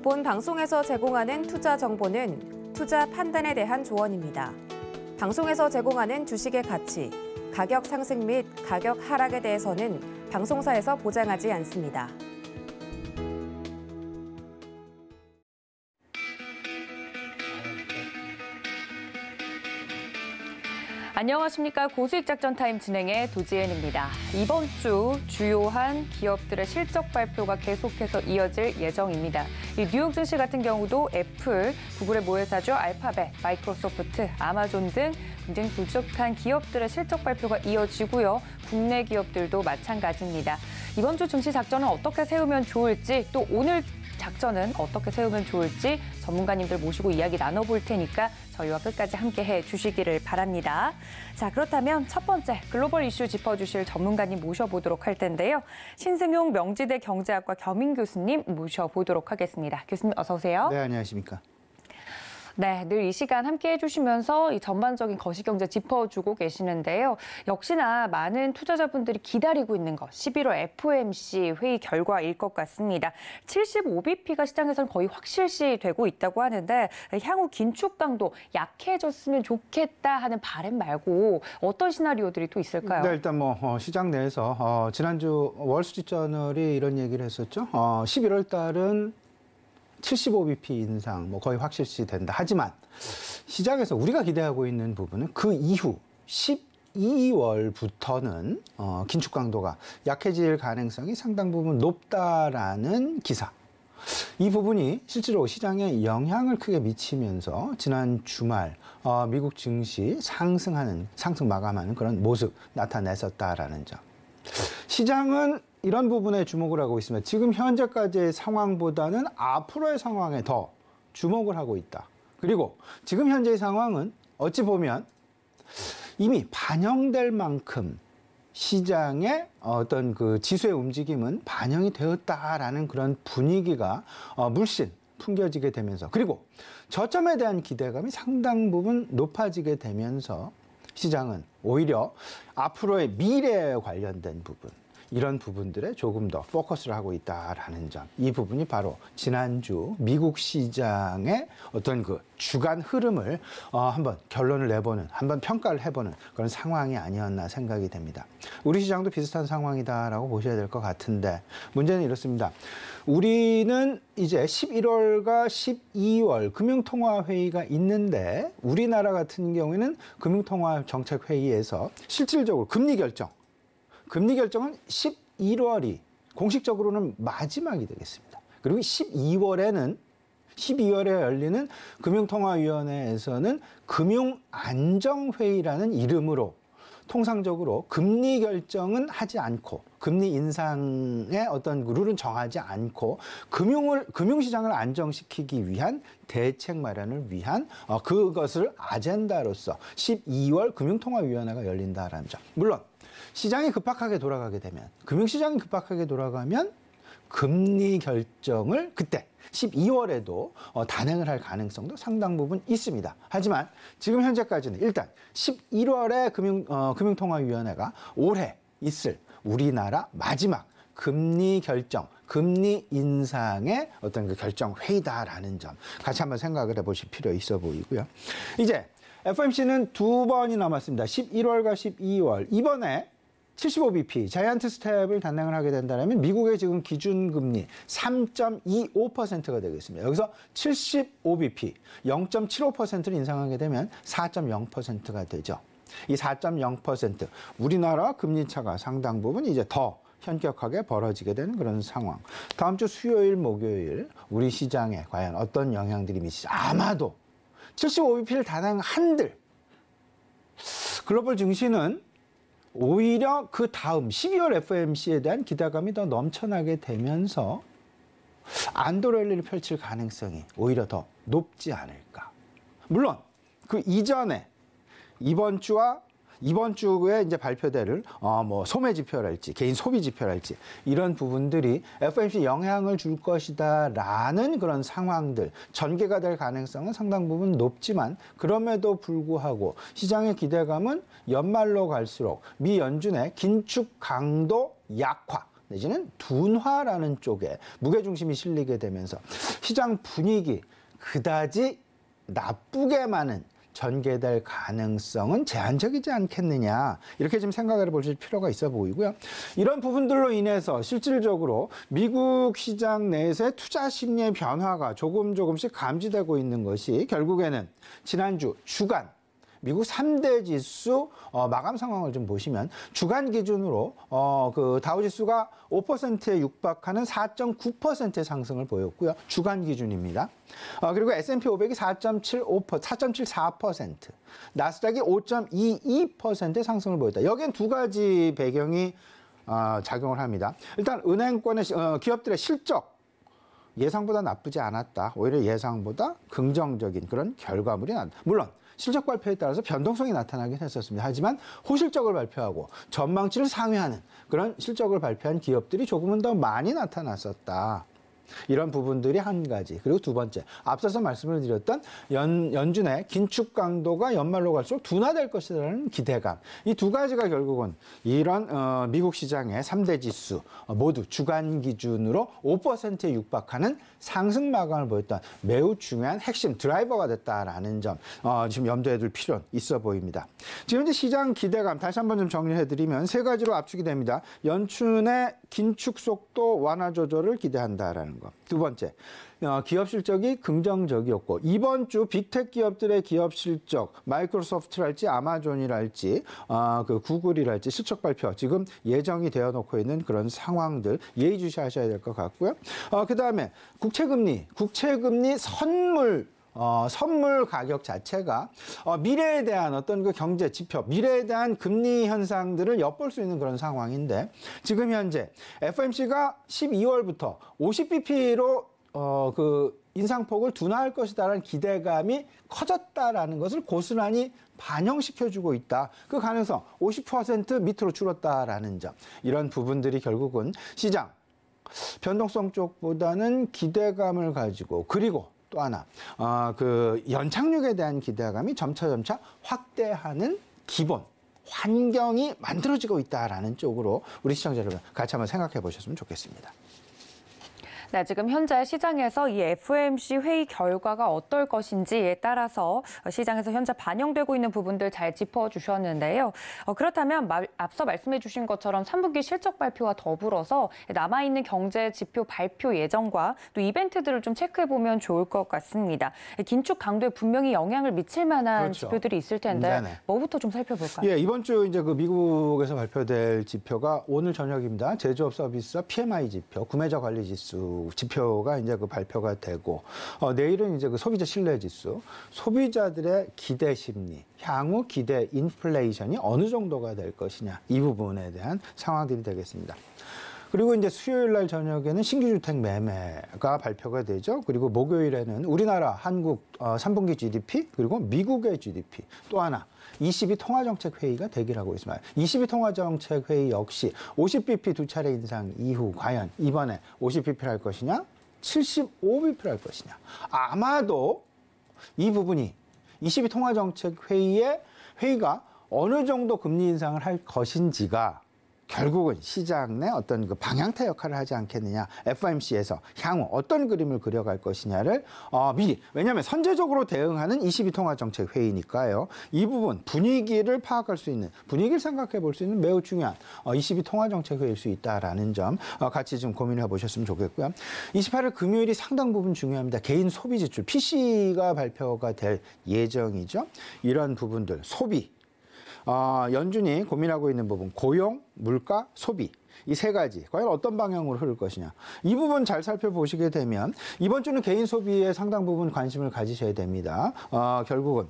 본 방송에서 제공하는 투자 정보는 투자 판단에 대한 조언입니다. 방송에서 제공하는 주식의 가치, 가격 상승 및 가격 하락에 대해서는 방송사에서 보장하지 않습니다. 안녕하십니까. 고수익 작전 타임 진행의 도지엔입니다. 이번 주 주요한 기업들의 실적 발표가 계속해서 이어질 예정입니다. 이 뉴욕 증시 같은 경우도 애플, 구글의 모회사죠 알파벳, 마이크로소프트, 아마존 등 굉장히 굵직한 기업들의 실적 발표가 이어지고요. 국내 기업들도 마찬가지입니다. 이번 주 증시 작전은 어떻게 세우면 좋을지, 또 오늘 작전은 어떻게 세우면 좋을지 전문가님들 모시고 이야기 나눠볼 테니까 저희와 끝까지 함께해 주시기를 바랍니다. 자, 그렇다면 첫 번째 글로벌 이슈 짚어주실 전문가님 모셔보도록 할 텐데요. 신승용 명지대 경제학과 겸임 교수님 모셔보도록 하겠습니다. 교수님 어서 오세요. 네, 안녕하십니까. 네, 늘 이 시간 함께해 주시면서 이 전반적인 거시경제 짚어주고 계시는데요. 역시나 많은 투자자분들이 기다리고 있는 것, 11월 FOMC 회의 결과일 것 같습니다. 75bp가 시장에서는 거의 확실시되고 있다고 하는데 향후 긴축 강도 약해졌으면 좋겠다 하는 바람 말고 어떤 시나리오들이 또 있을까요? 네, 일단 시장 내에서 지난주 월스트리트저널이 이런 얘기를 했었죠. 11월 달은 75bp 인상 거의 확실시된다. 하지만 시장에서 우리가 기대하고 있는 부분은 그 이후 12월부터는 긴축 강도가 약해질 가능성이 상당 부분 높다라는 기사. 이 부분이 실제로 시장에 영향을 크게 미치면서 지난 주말 미국 증시 상승 마감하는 그런 모습 나타냈었다라는 점. 시장은 이런 부분에 주목을 하고 있습니다. 지금 현재까지의 상황보다는 앞으로의 상황에 더 주목을 하고 있다. 그리고 지금 현재의 상황은 어찌 보면 이미 반영될 만큼 시장의 어떤 그 지수의 움직임은 반영이 되었다라는 그런 분위기가 물씬 풍겨지게 되면서, 그리고 저점에 대한 기대감이 상당 부분 높아지게 되면서 시장은 오히려 앞으로의 미래에 관련된 부분, 이런 부분들에 조금 더 포커스를 하고 있다라는 점. 이 부분이 바로 지난주 미국 시장의 어떤 그 주간 흐름을 한번 결론을 내보는, 한번 평가를 해보는 그런 상황이 아니었나 생각이 됩니다. 우리 시장도 비슷한 상황이다라고 보셔야 될 것 같은데, 문제는 이렇습니다. 우리는 이제 11월과 12월 금융통화회의가 있는데, 우리나라 같은 경우에는 금융통화정책회의에서 실질적으로 금리 결정은 11월이 공식적으로는 마지막이 되겠습니다. 그리고 12월에 열리는 금융통화위원회에서는 금융안정회의라는 이름으로 통상적으로 금리 결정은 하지 않고, 금리 인상의 어떤 룰은 정하지 않고 금융시장을 안정시키기 위한 대책 마련을 위한 그것을 아젠다로서 12월 금융통화위원회가 열린다라는 점. 물론 시장이 급박하게 돌아가게 되면, 금융시장이 급박하게 돌아가면 금리 결정을 그때 12월에도 단행을 할 가능성도 상당 부분 있습니다. 하지만 지금 현재까지는 일단 11월에 금융통화위원회가 올해 있을 우리나라 마지막 금리 결정, 금리 인상의 어떤 그 결정 회의다라는 점 같이 한번 생각을 해보실 필요 있어 보이고요. 이제 FOMC는 2번이 남았습니다. 11월과 12월. 이번에 75bp 자이언트 스텝을 단행을 하게 된다면 미국의 지금 기준금리 3.25%가 되겠습니다. 여기서 75bp 0.75%를 인상하게 되면 4.0%가 되죠. 이 4.0% 우리나라 금리차가 상당 부분 이제 더 현격하게 벌어지게 되는 그런 상황. 다음 주 수요일, 목요일 우리 시장에 과연 어떤 영향들이 미치지? 아마도 75bp를 단행한들 글로벌 증시는 오히려 그 다음 12월 FOMC에 대한 기대감이 더 넘쳐나게 되면서 안도랠리를 펼칠 가능성이 오히려 더 높지 않을까. 물론 그 이전에 이번 주에 이제 발표될 소매 지표랄지 개인 소비 지표랄지 이런 부분들이 FOMC 영향을 줄 것이다라는 그런 상황들 전개가 될 가능성은 상당 부분 높지만, 그럼에도 불구하고 시장의 기대감은 연말로 갈수록 미 연준의 긴축 강도 약화, 내지는 둔화라는 쪽에 무게중심이 실리게 되면서 시장 분위기 그다지 나쁘게만은 전개될 가능성은 제한적이지 않겠느냐 이렇게 좀 생각을 해볼 필요가 있어 보이고요. 이런 부분들로 인해서 실질적으로 미국 시장 내에서의 투자 심리의 변화가 조금씩 감지되고 있는 것이 결국에는 지난주 주간 미국 3대 지수 마감 상황을 좀 보시면 주간 기준으로 그 다우지수가 5%에 육박하는 4.9%의 상승을 보였고요. 주간 기준입니다. 그리고 S&P 500이 4.74%, 나스닥이 5.22%의 상승을 보였다. 여기엔 두 가지 배경이 작용을 합니다. 일단 은행권의 기업들의 실적 예상보다 나쁘지 않았다. 오히려 예상보다 긍정적인 그런 결과물이 나왔다. 물론 실적 발표에 따라서 변동성이 나타나긴 했었습니다. 하지만 호실적을 발표하고 전망치를 상회하는 그런 실적을 발표한 기업들이 조금은 더 많이 나타났었다. 이런 부분들이 한 가지. 그리고 두 번째, 앞서서 말씀을 드렸던 연준의 긴축 강도가 연말로 갈수록 둔화될 것이라는 기대감. 이 두 가지가 결국은 이런 미국 시장의 3대 지수 모두 주간 기준으로 5%에 육박하는 상승 마감을 보였던 매우 중요한 핵심 드라이버가 됐다라는 점 지금 염두에 둘 필요는 있어 보입니다. 지금 이제 시장 기대감 다시 한번 좀 정리해드리면 세 가지로 압축이 됩니다. 연준의 긴축 속도 완화 조절을 기대한다라는 것. 두 번째, 기업 실적이 긍정적이었고 이번 주 빅테크 기업들의 기업 실적, 마이크로소프트랄지 아마존이랄지 그 구글이랄지 실적 발표 지금 예정이 되어 놓고 있는 그런 상황들 예의주시하셔야 될 것 같고요. 그다음에 국채금리 선물 가격 자체가 미래에 대한 어떤 그 경제 지표, 미래에 대한 금리 현상들을 엿볼 수 있는 그런 상황인데 지금 현재 FOMC가 12월부터 50bp로 그 인상폭을 둔화할 것이다라는 기대감이 커졌다라는 것을 고스란히 반영시켜주고 있다. 그 가능성 50% 밑으로 줄었다라는 점. 이런 부분들이 결국은 시장 변동성 쪽보다는 기대감을 가지고 그리고 또 하나 그 연착륙에 대한 기대감이 점차 확대하는 기본 환경이 만들어지고 있다라는 쪽으로 우리 시청자 여러분 같이 한번 생각해 보셨으면 좋겠습니다. 네, 지금 현재 시장에서 이 FOMC 회의 결과가 어떨 것인지에 따라서 시장에서 현재 반영되고 있는 부분들 잘 짚어주셨는데요. 그렇다면 앞서 말씀해 주신 것처럼 3분기 실적 발표와 더불어서 남아있는 경제 지표 발표 예정과 또 이벤트들을 좀 체크해보면 좋을 것 같습니다. 긴축 강도에 분명히 영향을 미칠 만한 그렇죠. 지표들이 있을 텐데 네네. 뭐부터 좀 살펴볼까요? 예, 이번 주 이제 그 미국에서 발표될 지표가 오늘 저녁입니다. 제조업 서비스와 PMI 지표, 구매자 관리 지수 지표가 이제 그 발표가 되고 내일은 이제 그 소비자 신뢰 지수, 소비자들의 기대 심리, 향후 기대 인플레이션이 어느 정도가 될 것이냐 이 부분에 대한 상황들이 되겠습니다. 그리고 이제 수요일 날 저녁에는 신규 주택 매매가 발표가 되죠. 그리고 목요일에는 우리나라 한국 3분기 GDP 그리고 미국의 GDP 또 하나 22 통화정책 회의가 대기하고 있습니다. 22 통화정책 회의 역시 50bp 두 차례 인상 이후 과연 이번에 50bp를 할 것이냐 75bp를 할 것이냐 아마도 이 부분이 22 통화정책 회의가 어느 정도 금리 인상을 할 것인지가 결국은 시장 내 어떤 그 방향타 역할을 하지 않겠느냐. FOMC에서 향후 어떤 그림을 그려갈 것이냐를 미리. 왜냐하면 선제적으로 대응하는 22통화정책 회의니까요. 이 부분 분위기를 파악할 수 있는, 분위기를 생각해 볼 수 있는 매우 중요한 22통화정책 회의일 수 있다라는 점 같이 좀 고민해 보셨으면 좋겠고요. 28일 금요일이 상당 부분 중요합니다. 개인 소비 지출, PC가 발표가 될 예정이죠. 이런 부분들, 소비. 연준이 고민하고 있는 부분, 고용, 물가, 소비. 이 세 가지 과연 어떤 방향으로 흐를 것이냐. 이 부분 잘 살펴보시게 되면 이번 주는 개인 소비에 상당 부분 관심을 가지셔야 됩니다. 결국은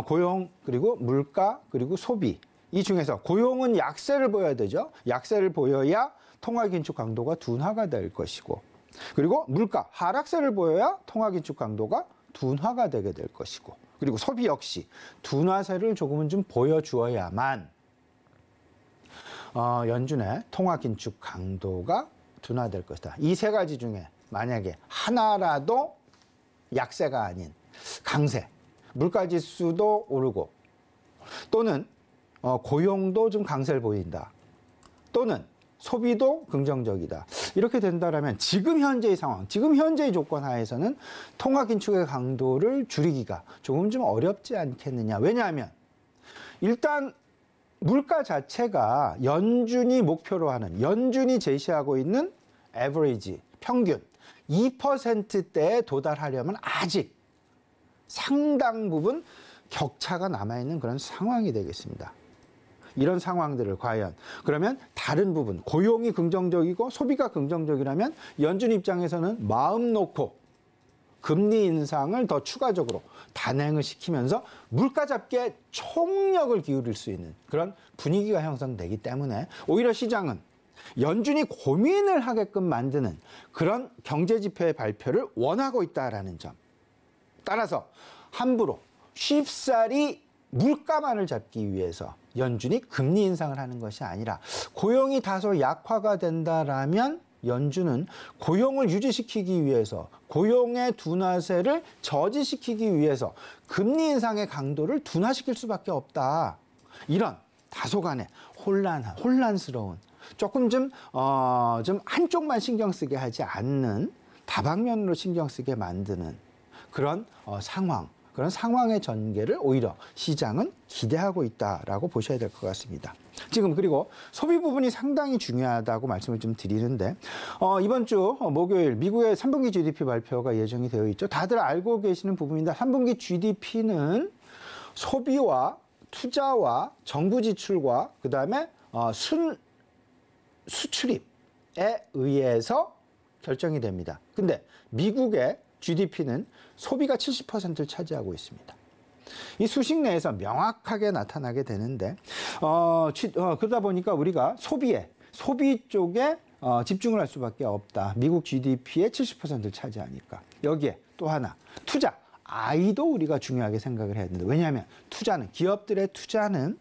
고용 그리고 물가 그리고 소비. 이 중에서 고용은 약세를 보여야 되죠. 약세를 보여야 통화 긴축 강도가 둔화가 될 것이고 그리고 물가 하락세를 보여야 통화 긴축 강도가 둔화가 되게 될 것이고 그리고 소비 역시 둔화세를 조금은 좀 보여주어야만 연준의 통화 긴축 강도가 둔화될 것이다. 이 세 가지 중에 만약에 하나라도 약세가 아닌 강세, 물가지수도 오르고 또는 고용도 좀 강세를 보인다. 또는 소비도 긍정적이다. 이렇게 된다면 지금 현재의 상황, 지금 현재의 조건 하에서는 통화 긴축의 강도를 줄이기가 조금 좀 어렵지 않겠느냐. 왜냐하면 일단 물가 자체가 연준이 목표로 하는, 연준이 제시하고 있는 에버리지, 평균 2%대에 도달하려면 아직 상당 부분 격차가 남아있는 그런 상황이 되겠습니다. 이런 상황들을 과연 그러면 다른 부분, 고용이 긍정적이고 소비가 긍정적이라면 연준 입장에서는 마음 놓고 금리 인상을 더 추가적으로 단행을 시키면서 물가 잡기에 총력을 기울일 수 있는 그런 분위기가 형성되기 때문에 오히려 시장은 연준이 고민을 하게끔 만드는 그런 경제지표의 발표를 원하고 있다라는 점. 따라서 함부로 쉽사리 물가만을 잡기 위해서 연준이 금리 인상을 하는 것이 아니라 고용이 다소 약화가 된다라면 연준은 고용을 유지시키기 위해서 고용의 둔화세를 저지시키기 위해서 금리 인상의 강도를 둔화시킬 수밖에 없다. 이런 다소간의 혼란스러운 조금 좀 한쪽만 신경 쓰게 하지 않는 다방면으로 신경 쓰게 만드는 그런 상황. 그런 상황의 전개를 오히려 시장은 기대하고 있다라고 보셔야 될 것 같습니다. 지금 그리고 소비 부분이 상당히 중요하다고 말씀을 좀 드리는데 이번 주 목요일 미국의 3분기 GDP 발표가 예정이 되어 있죠. 다들 알고 계시는 부분인데 3분기 GDP는 소비와 투자와 정부 지출과 그다음에 수출입에 의해서 결정이 됩니다. 근데 미국의 GDP는 소비가 70%를 차지하고 있습니다. 이 수식 내에서 명확하게 나타나게 되는데 그러다 보니까 우리가 소비 쪽에 집중을 할 수밖에 없다. 미국 GDP의 70%를 차지하니까. 여기에 또 하나 투자. I도 우리가 중요하게 생각을 해야 된다. 왜냐하면 기업들의 투자는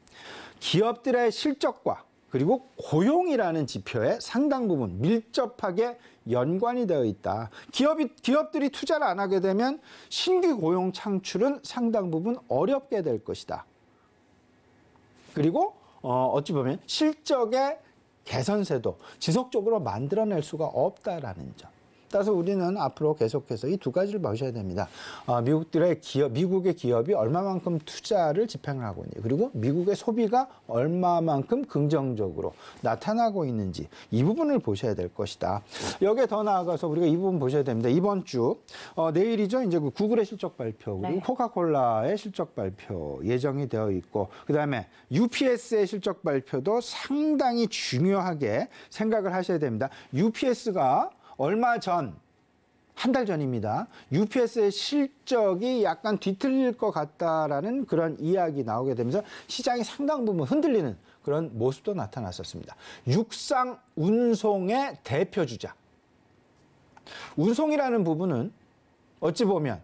기업들의 실적과 그리고 고용이라는 지표에 상당 부분 밀접하게 연관이 되어 있다. 기업들이 투자를 안 하게 되면 신규 고용 창출은 상당 부분 어렵게 될 것이다. 그리고 어찌 보면 실적의 개선세도 지속적으로 만들어낼 수가 없다라는 점. 따라서 우리는 앞으로 계속해서 이 두 가지를 보셔야 됩니다. 미국의 기업이 얼마만큼 투자를 집행을 하고 있는지, 그리고 미국의 소비가 얼마만큼 긍정적으로 나타나고 있는지 이 부분을 보셔야 될 것이다. 여기에 더 나아가서 우리가 이 부분 보셔야 됩니다. 이번 주 내일이죠. 이제 그 구글의 실적 발표, 그리고 코카콜라의 실적 발표 예정이 되어 있고, 그다음에 UPS의 실적 발표도 상당히 중요하게 생각을 하셔야 됩니다. UPS가 얼마 전, 한 달 전입니다. UPS의 실적이 약간 뒤틀릴 것 같다라는 그런 이야기 나오게 되면서 시장이 상당 부분 흔들리는 그런 모습도 나타났었습니다. 육상 운송의 대표주자. 운송이라는 부분은 어찌 보면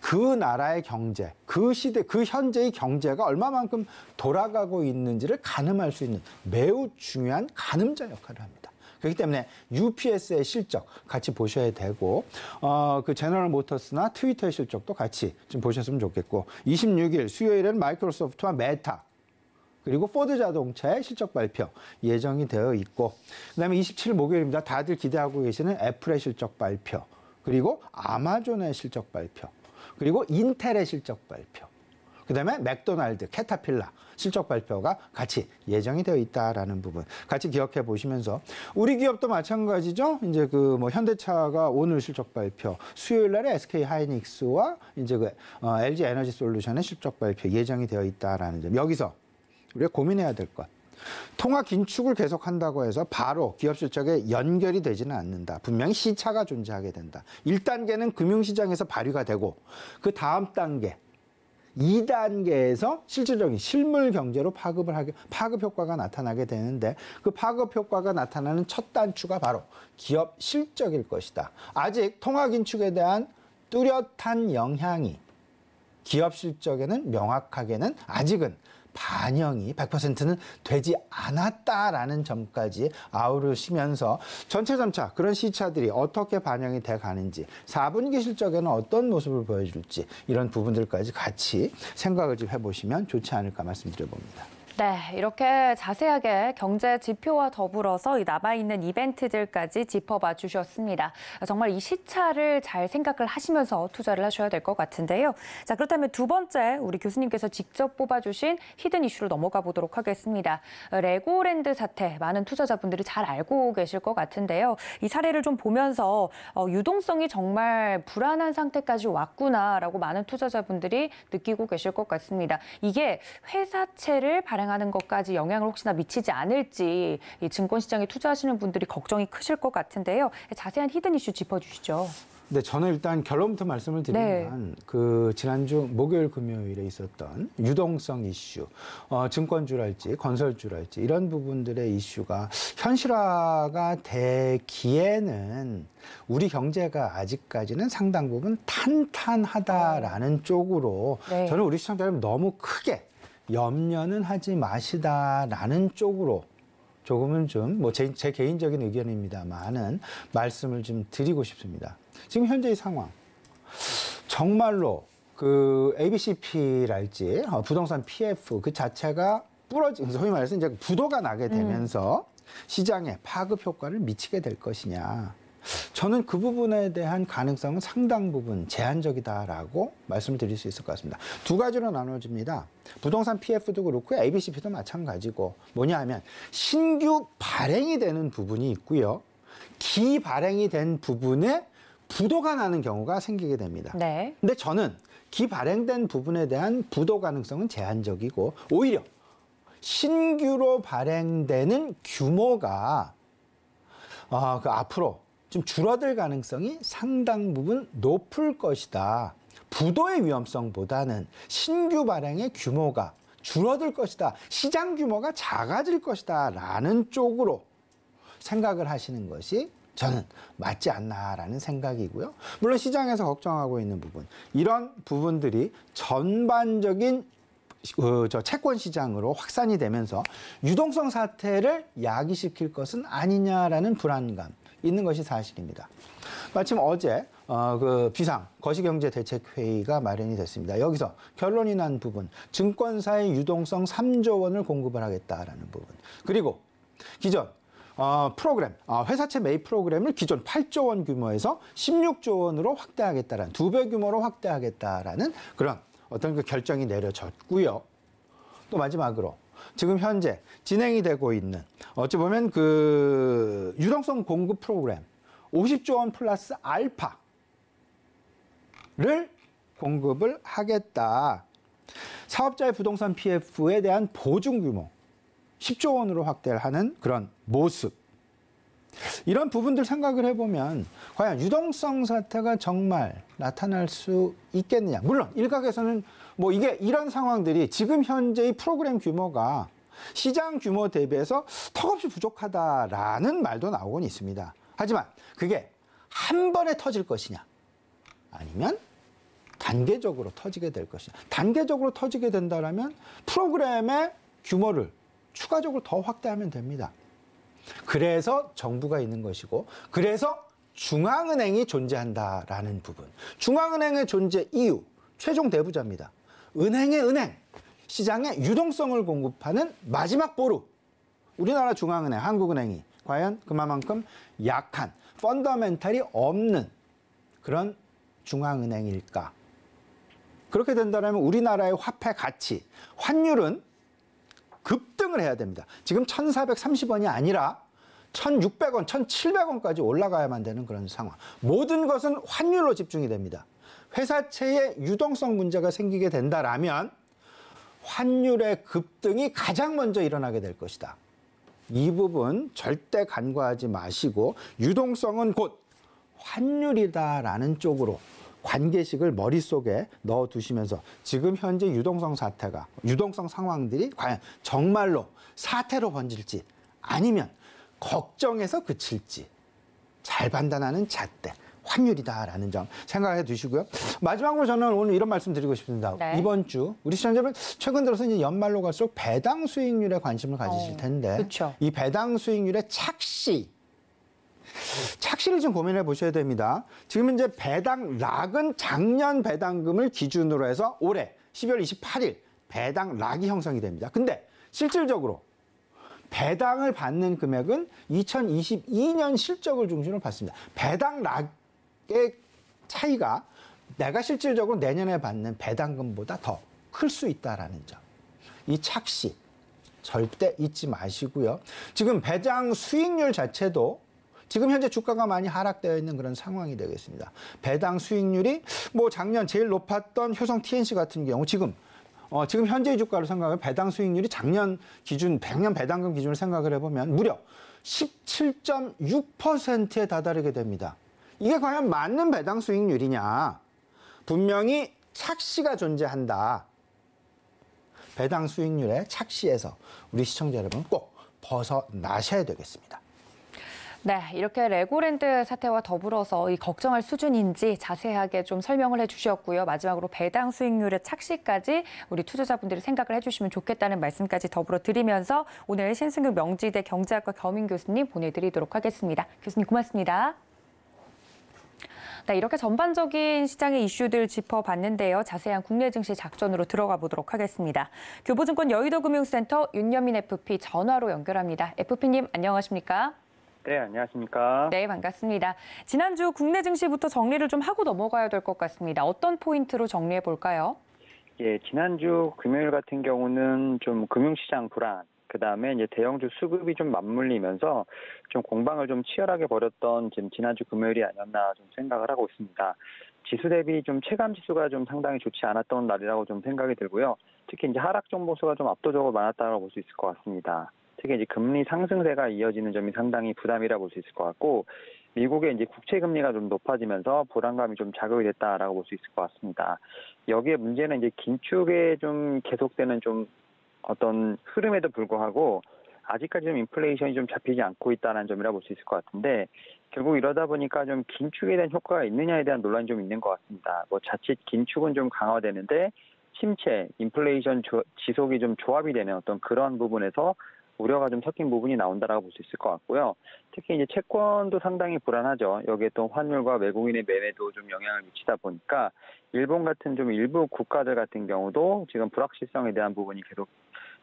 그 나라의 경제, 그 시대, 그 현재의 경제가 얼마만큼 돌아가고 있는지를 가늠할 수 있는 매우 중요한 가늠자 역할을 합니다. 그렇기 때문에 UPS의 실적 같이 보셔야 되고 그 제너럴 모터스나 트위터의 실적도 같이 좀 보셨으면 좋겠고 26일 수요일에는 마이크로소프트와 메타 그리고 포드 자동차의 실적 발표 예정이 되어 있고 그다음에 27일 목요일입니다. 다들 기대하고 계시는 애플의 실적 발표 그리고 아마존의 실적 발표 그리고 인텔의 실적 발표 그다음에 맥도날드, 캐터필라 실적 발표가 같이 예정이 되어 있다라는 부분 같이 기억해 보시면서 우리 기업도 마찬가지죠. 이제 그 뭐 현대차가 오늘 실적 발표, 수요일 날에 SK 하이닉스와 이제 그 LG 에너지 솔루션의 실적 발표 예정이 되어 있다라는 점. 여기서 우리가 고민해야 될 것. 통화 긴축을 계속한다고 해서 바로 기업 실적에 연결이 되지는 않는다. 분명히 시차가 존재하게 된다. 1단계는 금융시장에서 발휘가 되고 그 다음 단계 2단계에서 실질적인 실물 경제로 파급 효과가 나타나게 되는데 그 파급 효과가 나타나는 첫 단추가 바로 기업 실적일 것이다. 아직 통화 긴축에 대한 뚜렷한 영향이 기업 실적에는 명확하게는 아직은 반영이 100%는 되지 않았다라는 점까지 아우르시면서 전체 점차 그런 시차들이 어떻게 반영이 돼 가는지 4분기 실적에는 어떤 모습을 보여줄지 이런 부분들까지 같이 생각을 좀 해보시면 좋지 않을까 말씀드려봅니다. 네, 이렇게 자세하게 경제 지표와 더불어서 이 남아있는 이벤트들까지 짚어봐 주셨습니다. 정말 이 시차를 잘 생각을 하시면서 투자를 하셔야 될 것 같은데요. 자, 그렇다면 두 번째 우리 교수님께서 직접 뽑아주신 히든 이슈로 넘어가 보도록 하겠습니다. 레고랜드 사태, 많은 투자자분들이 잘 알고 계실 것 같은데요. 이 사례를 좀 보면서 유동성이 정말 불안한 상태까지 왔구나라고 많은 투자자분들이 느끼고 계실 것 같습니다. 이게 회사채를 발행하는 것까지 영향을 혹시나 미치지 않을지 이 증권시장에 투자하시는 분들이 걱정이 크실 것 같은데요. 자세한 히든 이슈 짚어주시죠. 네, 저는 일단 결론부터 말씀을 드리면 그 지난주 목요일 금요일에 있었던 유동성 이슈, 증권주랄지 건설주랄지 이런 부분들의 이슈가 현실화가 되기에는 우리 경제가 아직까지는 상당 부분 탄탄하다라는 쪽으로 네. 저는 우리 시청자 여러분 너무 크게 염려는 하지 마시다라는 쪽으로 조금은 좀 뭐 제 개인적인 의견입니다만은 말씀을 좀 드리고 싶습니다. 지금 현재의 상황 정말로 그 ABCP랄지 부동산 PF 그 자체가 부러지면서 소위 말해서 이제 부도가 나게 되면서 시장에 파급 효과를 미치게 될 것이냐. 저는 그 부분에 대한 가능성은 상당 부분 제한적이다라고 말씀을 드릴 수 있을 것 같습니다. 두 가지로 나눠집니다. 부동산 PF도 그렇고 ABCP도 마찬가지고 뭐냐 하면 신규 발행이 되는 부분이 있고요. 기발행이 된 부분에 부도가 나는 경우가 생기게 됩니다. 네. 근데 저는 기발행된 부분에 대한 부도 가능성은 제한적이고 오히려 신규로 발행되는 규모가 그 앞으로 좀 줄어들 가능성이 상당 부분 높을 것이다. 부도의 위험성보다는 신규 발행의 규모가 줄어들 것이다. 시장 규모가 작아질 것이다. 라는 쪽으로 생각을 하시는 것이 저는 맞지 않나라는 생각이고요. 물론 시장에서 걱정하고 있는 부분, 이런 부분들이 전반적인 채권 시장으로 확산이 되면서 유동성 사태를 야기시킬 것은 아니냐라는 불안감 있는 것이 사실입니다. 마침 어제 그 비상 거시경제대책회의가 마련이 됐습니다. 여기서 결론이 난 부분, 증권사의 유동성 3조 원을 공급을 하겠다라는 부분. 그리고 기존 프로그램, 회사채 매입 프로그램을 기존 8조 원 규모에서 16조 원으로 확대하겠다라는 2배 규모로 확대하겠다라는 그런 어떤 그 결정이 내려졌고요. 또 마지막으로 지금 현재 진행이 되고 있는 어찌 보면 그 유동성 공급 프로그램 50조 원 플러스 알파를 공급을 하겠다. 사업자의 부동산 PF에 대한 보증 규모 10조 원으로 확대를 하는 그런 모습. 이런 부분들 생각을 해보면 과연 유동성 사태가 정말 나타날 수 있겠느냐. 물론 일각에서는 뭐 이게 이런 상황들이 지금 현재의 프로그램 규모가 시장 규모 대비해서 턱없이 부족하다라는 말도 나오곤 있습니다. 하지만 그게 한 번에 터질 것이냐 아니면 단계적으로 터지게 될 것이냐. 단계적으로 터지게 된다면 프로그램의 규모를 추가적으로 더 확대하면 됩니다. 그래서 정부가 있는 것이고 그래서 중앙은행이 존재한다라는 부분. 중앙은행의 존재 이유, 최종 대부자입니다. 은행의 은행, 시장에 유동성을 공급하는 마지막 보루. 우리나라 중앙은행, 한국은행이 과연 그만큼 약한, 펀더멘탈이 없는 그런 중앙은행일까? 그렇게 된다면 우리나라의 화폐 가치, 환율은 급등을 해야 됩니다. 지금 1,430원이 아니라 1,600원, 1,700원까지 올라가야만 되는 그런 상황. 모든 것은 환율로 집중이 됩니다. 회사채의 유동성 문제가 생기게 된다라면 환율의 급등이 가장 먼저 일어나게 될 것이다. 이 부분 절대 간과하지 마시고 유동성은 곧 환율이다라는 쪽으로 관계식을 머릿속에 넣어두시면서 지금 현재 유동성 사태가, 유동성 상황들이 과연 정말로 사태로 번질지 아니면 걱정해서 그칠지 잘 판단하는 잣대, 환율이다라는 점 생각해 두시고요. 마지막으로 저는 오늘 이런 말씀 드리고 싶습니다. 네. 이번 주 우리 시청자분 최근 들어서 이제 연말로 갈수록 배당 수익률에 관심을 가지실 텐데 그쵸. 이 배당 수익률의 착시를 좀 고민해 보셔야 됩니다. 지금 이제 배당 락은 작년 배당금을 기준으로 해서 올해 12월 28일 배당 락이 형성이 됩니다. 근데 실질적으로 배당을 받는 금액은 2022년 실적을 중심으로 봤습니다. 배당 락의 차이가 내가 실질적으로 내년에 받는 배당금보다 더 클 수 있다라는 점. 이 착시 절대 잊지 마시고요. 지금 배당 수익률 자체도 지금 현재 주가가 많이 하락되어 있는 그런 상황이 되겠습니다. 배당 수익률이 뭐 작년 제일 높았던 효성 TNC 같은 경우 지금 현재의 주가를 생각하면 배당 수익률이 작년 기준 100년 배당금 기준을 생각을 해보면 무려 17.6%에 다다르게 됩니다. 이게 과연 맞는 배당 수익률이냐? 분명히 착시가 존재한다. 배당 수익률의 착시에서 우리 시청자 여러분 꼭 벗어나셔야 되겠습니다. 네, 이렇게 레고랜드 사태와 더불어서 이 걱정할 수준인지 자세하게 좀 설명을 해주셨고요. 마지막으로 배당 수익률의 착시까지 우리 투자자분들이 생각을 해주시면 좋겠다는 말씀까지 더불어 드리면서 오늘 신승규 명지대 경제학과 겸임 교수님 보내드리도록 하겠습니다. 교수님 고맙습니다. 네, 이렇게 전반적인 시장의 이슈들 짚어봤는데요. 자세한 국내 증시 작전으로 들어가 보도록 하겠습니다. 교보증권 여의도금융센터 윤여민 FP 전화로 연결합니다. FP님 안녕하십니까? 네, 안녕하십니까? 네, 반갑습니다. 지난주 국내 증시부터 정리를 좀 하고 넘어가야 될 것 같습니다. 어떤 포인트로 정리해 볼까요? 예, 지난주 금요일 같은 경우는 좀 금융시장 불안, 그다음에 이제 대형주 수급이 좀 맞물리면서 좀 공방을 좀 치열하게 벌였던 지금 지난주 금요일이 아니었나 좀 생각을 하고 있습니다. 지수 대비 좀 체감 지수가 좀 상당히 좋지 않았던 날이라고 좀 생각이 들고요. 특히 이제 하락 정보수가 좀 압도적으로 많았다고 볼 수 있을 것 같습니다. 특히 이제 금리 상승세가 이어지는 점이 상당히 부담이라 볼 수 있을 것 같고, 미국의 이제 국채 금리가 좀 높아지면서 불안감이 좀 자극이 됐다라고 볼 수 있을 것 같습니다. 여기에 문제는 이제 긴축에 좀 계속되는 좀 어떤 흐름에도 불구하고 아직까지 좀 인플레이션이 좀 잡히지 않고 있다는 점이라 볼 수 있을 것 같은데, 결국 이러다 보니까 좀 긴축에 대한 효과가 있느냐에 대한 논란이 좀 있는 것 같습니다. 뭐 자칫 긴축은 좀 강화되는데 침체, 인플레이션 지속이 좀 조합이 되는 어떤 그런 부분에서 우려가 좀 섞인 부분이 나온다라고 볼 수 있을 것 같고요. 특히 이제 채권도 상당히 불안하죠. 여기에 또 환율과 외국인의 매매도 좀 영향을 미치다 보니까 일본 같은 좀 일부 국가들 같은 경우도 지금 불확실성에 대한 부분이 계속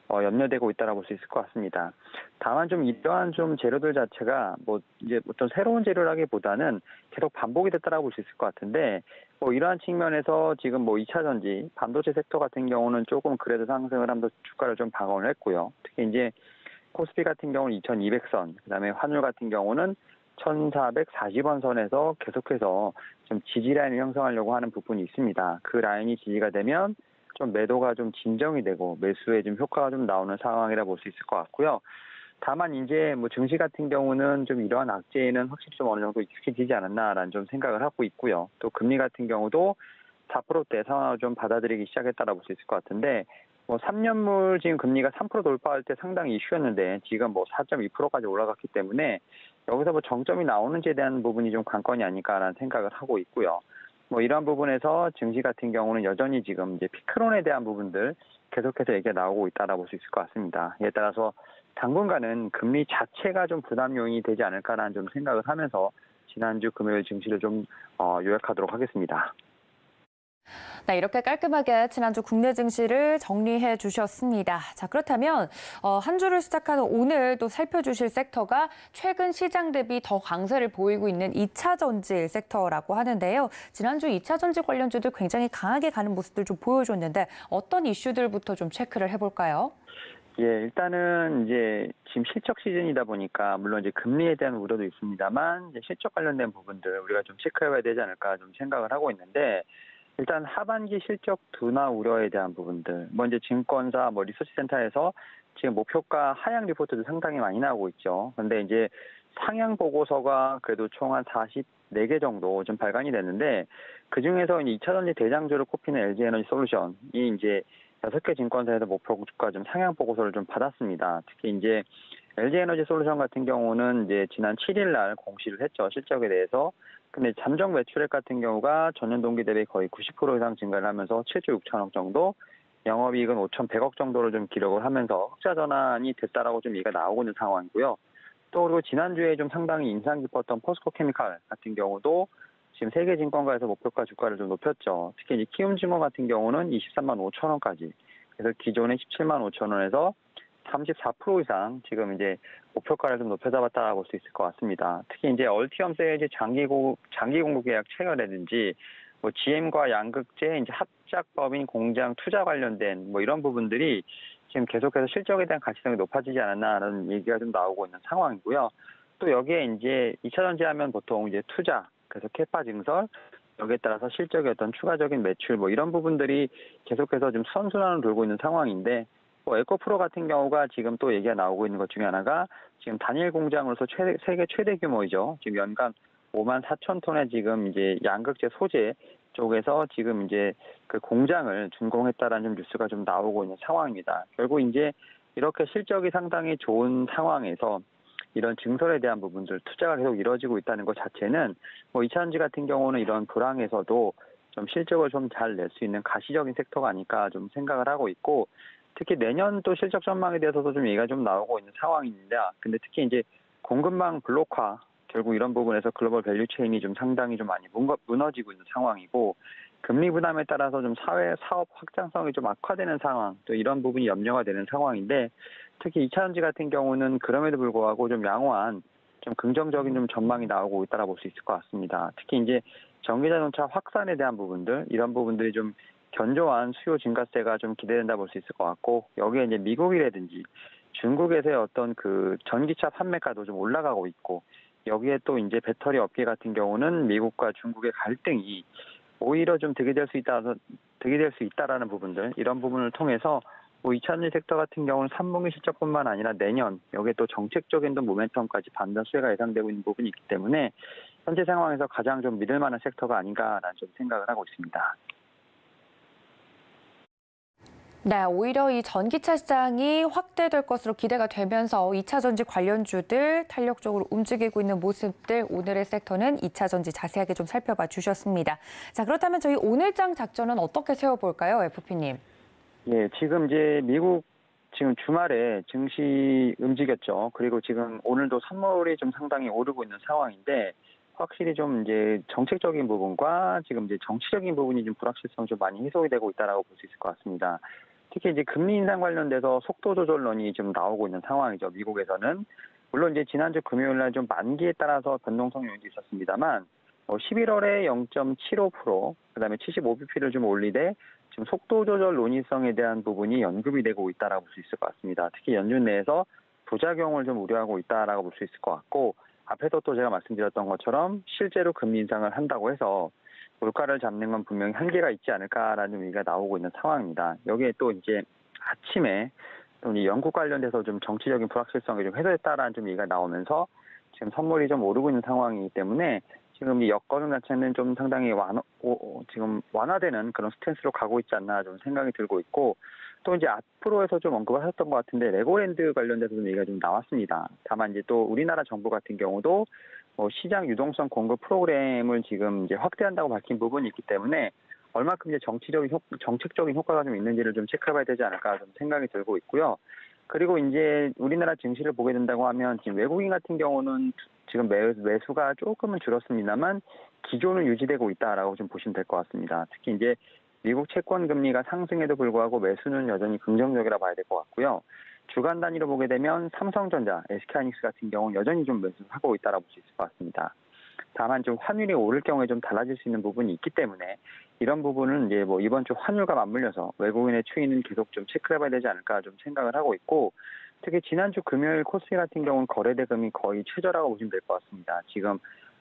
염려되고 있다라고 볼 수 있을 것 같습니다. 다만 좀 이러한 좀 재료들 자체가 뭐 이제 어떤 새로운 재료라기보다는 계속 반복이 됐다라고 볼 수 있을 것 같은데, 뭐 이러한 측면에서 지금 뭐 2차 전지, 반도체 섹터 같은 경우는 조금 그래도 상승을 하면서 주가를 좀 방어를 했고요. 특히 이제 코스피 같은 경우는 2200선, 그다음에 환율 같은 경우는 1440원 선에서 계속해서 좀 지지 라인을 형성하려고 하는 부분이 있습니다. 그 라인이 지지가 되면 좀 매도가 좀 진정이 되고 매수에 좀 효과가 좀 나오는 상황이라 볼 수 있을 것 같고요. 다만 이제 뭐 증시 같은 경우는 좀 이러한 악재에는 확실히 좀 어느 정도 익숙해지지 않았나라는 좀 생각을 하고 있고요. 또 금리 같은 경우도 4%대 상황을 좀 받아들이기 시작했다라 볼 수 있을 것 같은데, 뭐 3년물 지금 금리가 3% 돌파할 때 상당히 이슈였는데 지금 뭐 4.2%까지 올라갔기 때문에 여기서 뭐 정점이 나오는지에 대한 부분이 좀 관건이 아닐까라는 생각을 하고 있고요. 뭐 이러한 부분에서 증시 같은 경우는 여전히 지금 이제 피크론에 대한 부분들 계속해서 얘기가 나오고 있다라고 볼 수 있을 것 같습니다. 이에 따라서 당분간은 금리 자체가 좀 부담 요인이 되지 않을까라는 좀 생각을 하면서 지난주 금요일 증시를 좀 요약하도록 하겠습니다. 네, 이렇게 깔끔하게 지난주 국내 증시를 정리해 주셨습니다. 자, 그렇다면 한 주를 시작하는 오늘 또 살펴주실 섹터가 최근 시장 대비 더 강세를 보이고 있는 2차 전지 섹터라고 하는데요. 지난주 2차 전지 관련주들 굉장히 강하게 가는 모습들 좀 보여줬는데 어떤 이슈들부터 좀 체크를 해볼까요? 예, 일단은 이제 지금 실적 시즌이다 보니까 물론 이제 금리에 대한 우려도 있습니다만 이제 실적 관련된 부분들 우리가 좀 체크해봐야 되지 않을까 좀 생각을 하고 있는데, 일단 하반기 실적 둔화 우려에 대한 부분들, 뭐 이제 증권사, 뭐 리서치센터에서 지금 목표가 하향 리포트도 상당히 많이 나오고 있죠. 근데 이제 상향 보고서가 그래도 총 한 44개 정도 좀 발간이 됐는데, 그 중에서 2차 전지 대장주를 꼽히는 LG에너지 솔루션이 이제 6개 증권사에서 목표가 좀 상향 보고서를 좀 받았습니다. 특히 이제 LG에너지 솔루션 같은 경우는 이제 지난 7일 날 공시를 했죠. 실적에 대해서. 근데 잠정 매출액 같은 경우가 전년 동기 대비 거의 90% 이상 증가를 하면서 7조 6천억 정도, 영업이익은 5,100억 정도를 좀 기록을 하면서 흑자 전환이 됐다라고 좀 얘기가 나오고 있는 상황이고요. 또 그리고 지난주에 좀 상당히 인상 깊었던 포스코 케미칼 같은 경우도 지금 세계 증권가에서 목표가 주가를 좀 높였죠. 특히 이제 키움증권 같은 경우는 23만 5천 원까지. 그래서 기존의 17만 5천 원에서 34% 이상 지금 이제 목표가를 좀 높여잡았다고 볼 수 있을 것 같습니다. 특히 이제 얼티엄 세일즈 장기 공급 계약 체결이라든지 뭐 GM과 양극재 이제 합작법인 공장 투자 관련된 뭐 이런 부분들이 지금 계속해서 실적에 대한 가치성이 높아지지 않았나라는 얘기가 좀 나오고 있는 상황이고요. 또 여기에 이제 2차 전지하면 보통 이제 투자, 그래서 캐파 증설, 여기에 따라서 실적의 어떤 추가적인 매출 뭐 이런 부분들이 계속해서 좀 선순환을 돌고 있는 상황인데, 뭐 에코프로 같은 경우가 지금 또 얘기가 나오고 있는 것 중에 하나가 지금 단일 공장으로서 세계 최대 규모이죠. 지금 연간 5만 4천 톤의 지금 이제 양극재 소재 쪽에서 지금 이제 그 공장을 준공했다라는 좀 뉴스가 좀 나오고 있는 상황입니다. 결국 이제 이렇게 실적이 상당히 좋은 상황에서 이런 증설에 대한 부분들 투자가 계속 이루어지고 있다는 것 자체는 뭐 2차전지 같은 경우는 이런 불황에서도 좀 실적을 좀 잘 낼 수 있는 가시적인 섹터가 아닐까 좀 생각을 하고 있고, 특히 내년 또 실적 전망에 대해서도 좀 얘기가 좀 나오고 있는 상황입니다. 근데 특히 이제 공급망 블록화, 결국 이런 부분에서 글로벌 밸류 체인이 좀 상당히 좀 많이 무너지고 있는 상황이고, 금리 부담에 따라서 좀 사업 확장성이 좀 악화되는 상황, 또 이런 부분이 염려가 되는 상황인데, 특히 2차전지 같은 경우는 그럼에도 불구하고 좀 양호한 좀 긍정적인 좀 전망이 나오고 있다고 볼 수 있을 것 같습니다. 특히 이제 전기자동차 확산에 대한 부분들, 이런 부분들이 좀 견조한 수요 증가세가 좀 기대된다 볼 수 있을 것 같고, 여기에 이제 미국이라든지 중국에서의 어떤 그 전기차 판매가도 좀 올라가고 있고, 여기에 또 이제 배터리 업계 같은 경우는 미국과 중국의 갈등이 오히려 좀 득이 될 수 있다라는 부분들, 이런 부분을 통해서 뭐 2차전지 섹터 같은 경우는 3분기 실적뿐만 아니라 내년 여기에 또 정책적인 모멘텀까지 반등 수혜가 예상되고 있는 부분이 있기 때문에 현재 상황에서 가장 좀 믿을 만한 섹터가 아닌가라는 좀 생각을 하고 있습니다. 네, 오히려 이 전기차 시장이 확대될 것으로 기대가 되면서 2차 전지 관련주들 탄력적으로 움직이고 있는 모습들, 오늘의 섹터는 2차 전지 자세하게 좀 살펴봐 주셨습니다. 자, 그렇다면 저희 오늘장 작전은 어떻게 세워볼까요, FP님? 예, 지금 이제 미국 지금 주말에 증시 움직였죠. 그리고 지금 오늘도 선물이 좀 상당히 오르고 있는 상황인데, 확실히 좀 이제 정책적인 부분과 지금 이제 정치적인 부분이 좀 불확실성 좀 많이 해소가 되고 있다라고 볼 수 있을 것 같습니다. 특히 이제 금리 인상 관련돼서 속도 조절론이 좀 나오고 있는 상황이죠. 미국에서는 물론 이제 지난주 금요일 날 좀 만기에 따라서 변동성 요인도 있었습니다만, 11월에 0.75%, 그다음에 75bp를 좀 올리되 지금 속도 조절 논의성에 대한 부분이 언급이 되고 있다라고 볼 수 있을 것 같습니다. 특히 연준 내에서 부작용을 좀 우려하고 있다라고 볼 수 있을 것 같고, 앞에서 또 제가 말씀드렸던 것처럼 실제로 금리 인상을 한다고 해서 물가를 잡는 건 분명히 한계가 있지 않을까라는 얘기가 나오고 있는 상황입니다. 여기에 또 이제 아침에 또 영국 관련돼서 좀 정치적인 불확실성이 좀 해소됐다라는 좀 얘기가 나오면서 지금 선물이 좀 오르고 있는 상황이기 때문에 지금 이 여건 자체는 좀 상당히 지금 완화되는 그런 스탠스로 가고 있지 않나 좀 생각이 들고 있고, 또 이제 앞으로에서 좀 언급을 하셨던 것 같은데 레고랜드 관련돼서 좀 얘기가 좀 나왔습니다. 다만 이제 또 우리나라 정부 같은 경우도 시장 유동성 공급 프로그램을 지금 이제 확대한다고 밝힌 부분이 있기 때문에 얼마큼 이제 정책적인 효과가 좀 있는지를 좀 체크해봐야 되지 않을까 좀 생각이 들고 있고요. 그리고 이제 우리나라 증시를 보게 된다고 하면 지금 외국인 같은 경우는 지금 매수가 조금은 줄었습니다만 기존은 유지되고 있다라고 좀 보시면 될 것 같습니다. 특히 이제 미국 채권 금리가 상승에도 불구하고 매수는 여전히 긍정적이라 봐야 될 것 같고요. 주간 단위로 보게 되면 삼성전자, SK하이닉스 같은 경우는 여전히 좀 매수하고 있다라고 볼 수 있을 것 같습니다. 다만 좀 환율이 오를 경우에 좀 달라질 수 있는 부분이 있기 때문에 이런 부분은 이제 뭐 이번 주 환율과 맞물려서 외국인의 추이는 계속 좀 체크해봐야 되지 않을까 좀 생각을 하고 있고, 특히 지난주 금요일 코스피 같은 경우는 거래 대금이 거의 최저라고 보시면 될 것 같습니다. 지금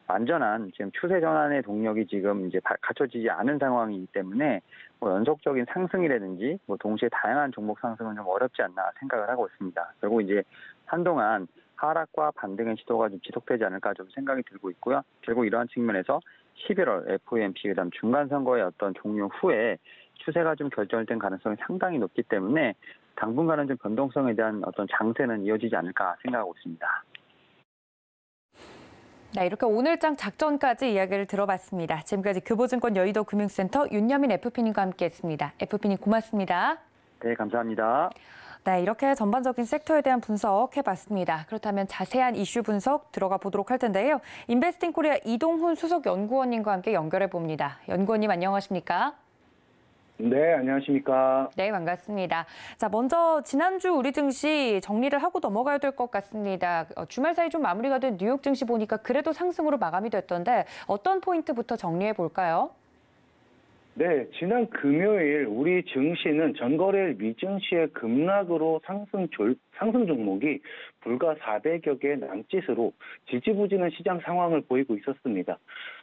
완전한 지금 추세 전환의 동력이 지금 이제 갖춰지지 않은 상황이기 때문에 뭐 연속적인 상승이라든지 뭐 동시에 다양한 종목 상승은 좀 어렵지 않나 생각을 하고 있습니다. 결국 이제 한동안 하락과 반등의 시도가 좀 지속되지 않을까 좀 생각이 들고 있고요. 결국 이러한 측면에서 11월 FOMC 그다음 중간 선거의 어떤 종료 후에 추세가 좀 결정된 가능성이 상당히 높기 때문에 당분간은 좀 변동성에 대한 어떤 장세는 이어지지 않을까 생각하고 있습니다. 네, 이렇게 오늘장 작전까지 이야기를 들어봤습니다. 지금까지 교보증권 여의도 금융센터 윤여민 FP님과 함께했습니다. FP님 고맙습니다. 네, 감사합니다. 네, 이렇게 전반적인 섹터에 대한 분석 해봤습니다. 그렇다면 자세한 이슈 분석 들어가 보도록 할 텐데요. 인베스팅 코리아 이동훈 수석 연구원님과 함께 연결해 봅니다. 연구원님 안녕하십니까? 네, 안녕하십니까. 네, 반갑습니다. 자, 먼저 지난주 우리 증시 정리를 하고 넘어가야 될 것 같습니다. 주말 사이 좀 마무리가 된 뉴욕 증시 보니까 그래도 상승으로 마감이 됐던데 어떤 포인트부터 정리해 볼까요? 네, 지난 금요일 우리 증시는 전거래일 미증시의 급락으로 상승 종목이 불과 400여 개의 남짓으로 지지부진한 시장 상황을 보이고 있었습니다.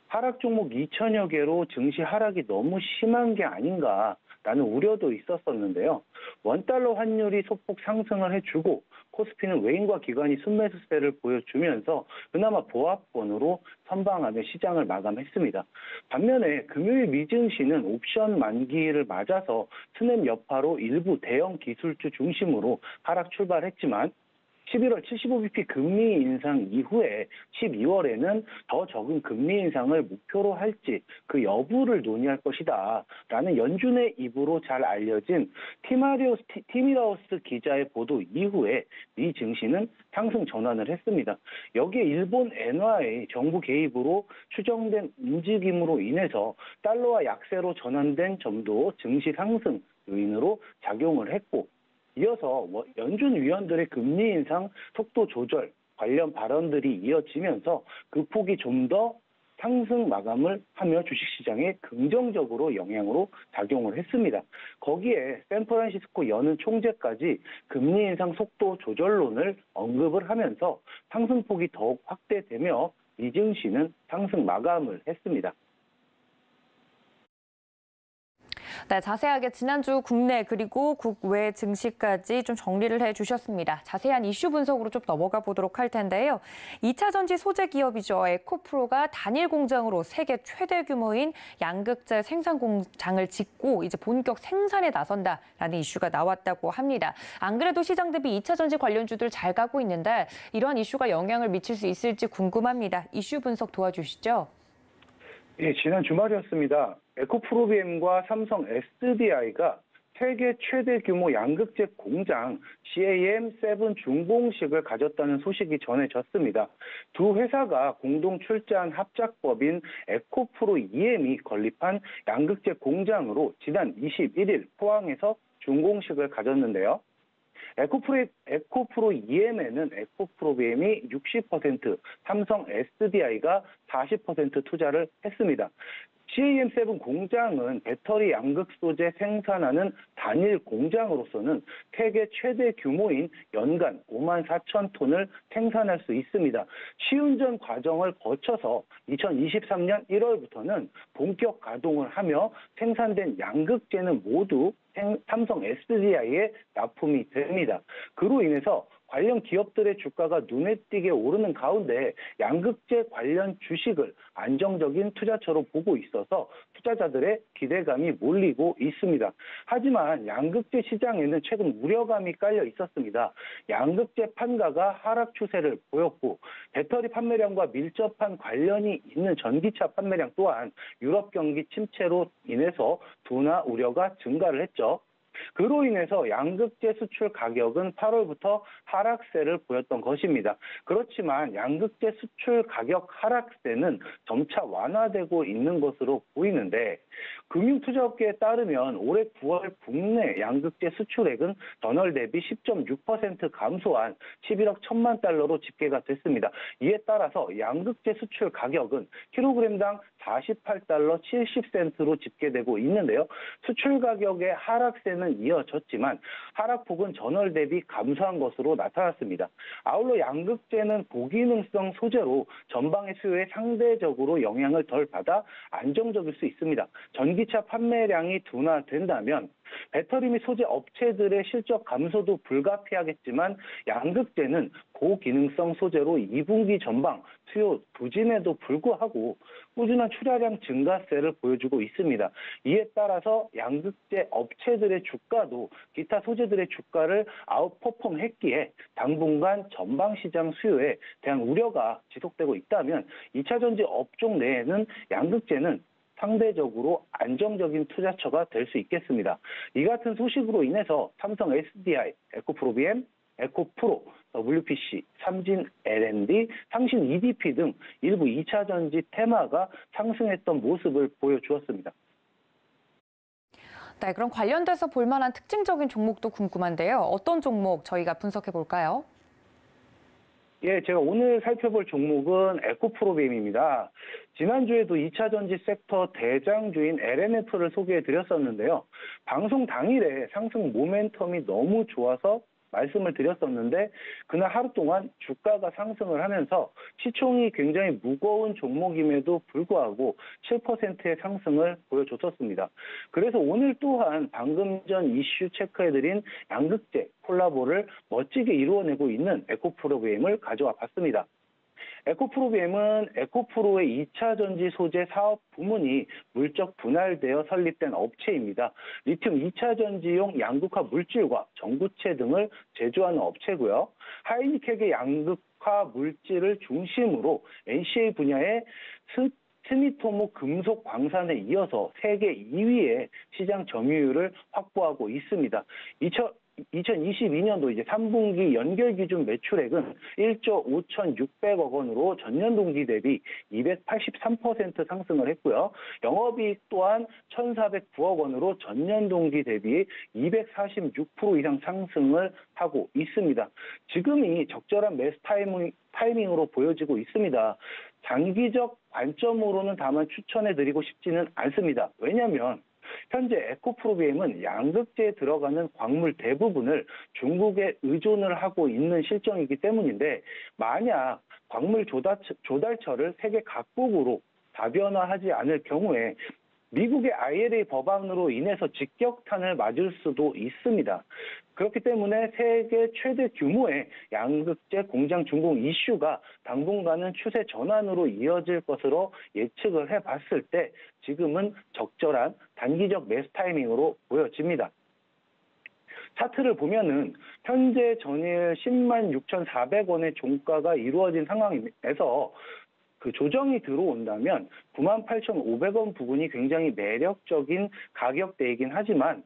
하락 종목 2천여 개로 증시 하락이 너무 심한 게 아닌가라는 우려도 있었었는데요. 원달러 환율이 소폭 상승을 해주고 코스피는 외인과 기관이 순매수세를 보여주면서 그나마 보합권으로 선방하며 시장을 마감했습니다. 반면에 금요일 미증시는 옵션 만기를 맞아서 스냅 여파로 일부 대형 기술주 중심으로 하락 출발했지만 11월 75bp 금리 인상 이후에 12월에는 더 적은 금리 인상을 목표로 할지 그 여부를 논의할 것이다 라는 연준의 입으로 잘 알려진 티미라우스 기자의 보도 이후에 미 증시는 상승 전환을 했습니다. 여기에 일본 엔화의 정부 개입으로 추정된 움직임으로 인해서 달러와 약세로 전환된 점도 증시 상승 요인으로 작용을 했고, 이어서 연준 위원들의 금리 인상 속도 조절 관련 발언들이 이어지면서 그 폭이 좀 더 상승 마감을 하며 주식시장에 긍정적으로 영향으로 작용을 했습니다. 거기에 샌프란시스코 연은 총재까지 금리 인상 속도 조절론을 언급을 하면서 상승폭이 더욱 확대되며 미증시는 상승 마감을 했습니다. 네, 자세하게 지난주 국내 그리고 국외 증시까지 좀 정리를 해주셨습니다. 자세한 이슈 분석으로 좀 넘어가 보도록 할 텐데요. 2차 전지 소재 기업이죠. 에코프로가 단일 공장으로 세계 최대 규모인 양극재 생산 공장을 짓고 이제 본격 생산에 나선다라는 이슈가 나왔다고 합니다. 안 그래도 시장 대비 2차 전지 관련주들 잘 가고 있는데 이러한 이슈가 영향을 미칠 수 있을지 궁금합니다. 이슈 분석 도와주시죠. 예, 지난 주말이었습니다. 에코프로비엠과 삼성 SDI가 세계 최대 규모 양극재 공장 CAM7 준공식을 가졌다는 소식이 전해졌습니다. 두 회사가 공동 출자한 합작법인 에코프로 EM이 건립한 양극재 공장으로 지난 21일 포항에서 준공식을 가졌는데요. 에코프로 EM에는 에코프로비엠이 60%, 삼성 SDI가 40% 투자를 했습니다. CAM7 공장은 배터리 양극 소재 생산하는 단일 공장으로서는 세계 최대 규모인 연간 5만 4천 톤을 생산할 수 있습니다. 시운전 과정을 거쳐서 2023년 1월부터는 본격 가동을 하며 생산된 양극재는 모두 삼성 SDI에 납품이 됩니다. 그로 인해서 관련 기업들의 주가가 눈에 띄게 오르는 가운데 양극재 관련 주식을 안정적인 투자처로 보고 있어서 투자자들의 기대감이 몰리고 있습니다. 하지만 양극재 시장에는 최근 우려감이 깔려 있었습니다. 양극재 판가가 하락 추세를 보였고 배터리 판매량과 밀접한 관련이 있는 전기차 판매량 또한 유럽 경기 침체로 인해서 둔화 우려가 증가를 했죠. 그로 인해서 양극재 수출 가격은 8월부터 하락세를 보였던 것입니다. 그렇지만 양극재 수출 가격 하락세는 점차 완화되고 있는 것으로 보이는데 금융투자업계에 따르면 올해 9월 국내 양극재 수출액은 전월 대비 10.6% 감소한 11억 1천만 달러로 집계가 됐습니다. 이에 따라서 양극재 수출 가격은 킬로그램당 48달러 70센트로 집계되고 있는데요. 수출 가격의 하락세는 이어졌지만 하락폭은 전월 대비 감소한 것으로 나타났습니다. 아울러 양극재는 고기능성 소재로 전방의 수요에 상대적으로 영향을 덜 받아 안정적일 수 있습니다. 전기차 판매량이 둔화된다면 배터리 및 소재 업체들의 실적 감소도 불가피하겠지만 양극재는 고기능성 소재로 2분기 전방 수요 부진에도 불구하고 꾸준한 출하량 증가세를 보여주고 있습니다. 이에 따라서 양극재 업체들의 주가도 기타 소재들의 주가를 아웃퍼폼했기에 당분간 전방 시장 수요에 대한 우려가 지속되고 있다면 2차 전지 업종 내에는 양극재는 상대적으로 안정적인 투자처가 될 수 있겠습니다. 이 같은 소식으로 인해서 삼성 SDI, 에코프로비엠, 에코프로, WPC, 삼진 L&D, 상신 EDP 등 일부 2차 전지 테마가 상승했던 모습을 보여주었습니다. 네, 그럼 관련돼서 볼만한 특징적인 종목도 궁금한데요. 어떤 종목 저희가 분석해 볼까요? 예, 제가 오늘 살펴볼 종목은 에코프로비엠입니다. 지난주에도 2차 전지 섹터 대장주인 LNF를 소개해 드렸었는데요. 방송 당일에 상승 모멘텀이 너무 좋아서 말씀을 드렸었는데 그날 하루 동안 주가가 상승을 하면서 시총이 굉장히 무거운 종목임에도 불구하고 7%의 상승을 보여줬었습니다. 그래서 오늘 또한 방금 전 이슈 체크해드린 양극재 콜라보를 멋지게 이루어내고 있는 에코프로비엠을 가져와 봤습니다. 에코프로비엠은 에코프로의 2차 전지 소재 사업 부문이 물적 분할되어 설립된 업체입니다. 리튬 2차 전지용 양극화 물질과 전구체 등을 제조하는 업체고요. 하이니켈의 양극화 물질을 중심으로 NCA 분야의 스미토모 금속 광산에 이어서 세계 2위의 시장 점유율을 확보하고 있습니다. 2022년도 이제 3분기 연결 기준 매출액은 1조 5,600억 원으로 전년 동기 대비 283% 상승을 했고요. 영업이익 또한 1,409억 원으로 전년 동기 대비 246% 이상 상승을 하고 있습니다. 지금이 적절한 매수 타이밍으로 보여지고 있습니다. 장기적 관점으로는 다만 추천해드리고 싶지는 않습니다. 왜냐하면 현재 에코프로비엠은 양극재에 들어가는 광물 대부분을 중국에 의존을 하고 있는 실정이기 때문인데 만약 광물 조달처를 세계 각국으로 다변화하지 않을 경우에 미국의 IRA 법안으로 인해서 직격탄을 맞을 수도 있습니다. 그렇기 때문에 세계 최대 규모의 양극재 공장 준공 이슈가 당분간은 추세 전환으로 이어질 것으로 예측을 해봤을 때 지금은 적절한 단기적 매수 타이밍으로 보여집니다. 차트를 보면은 현재 전일 10만 6,400원의 종가가 이루어진 상황에서 그 조정이 들어온다면 98,500원 부분이 굉장히 매력적인 가격대이긴 하지만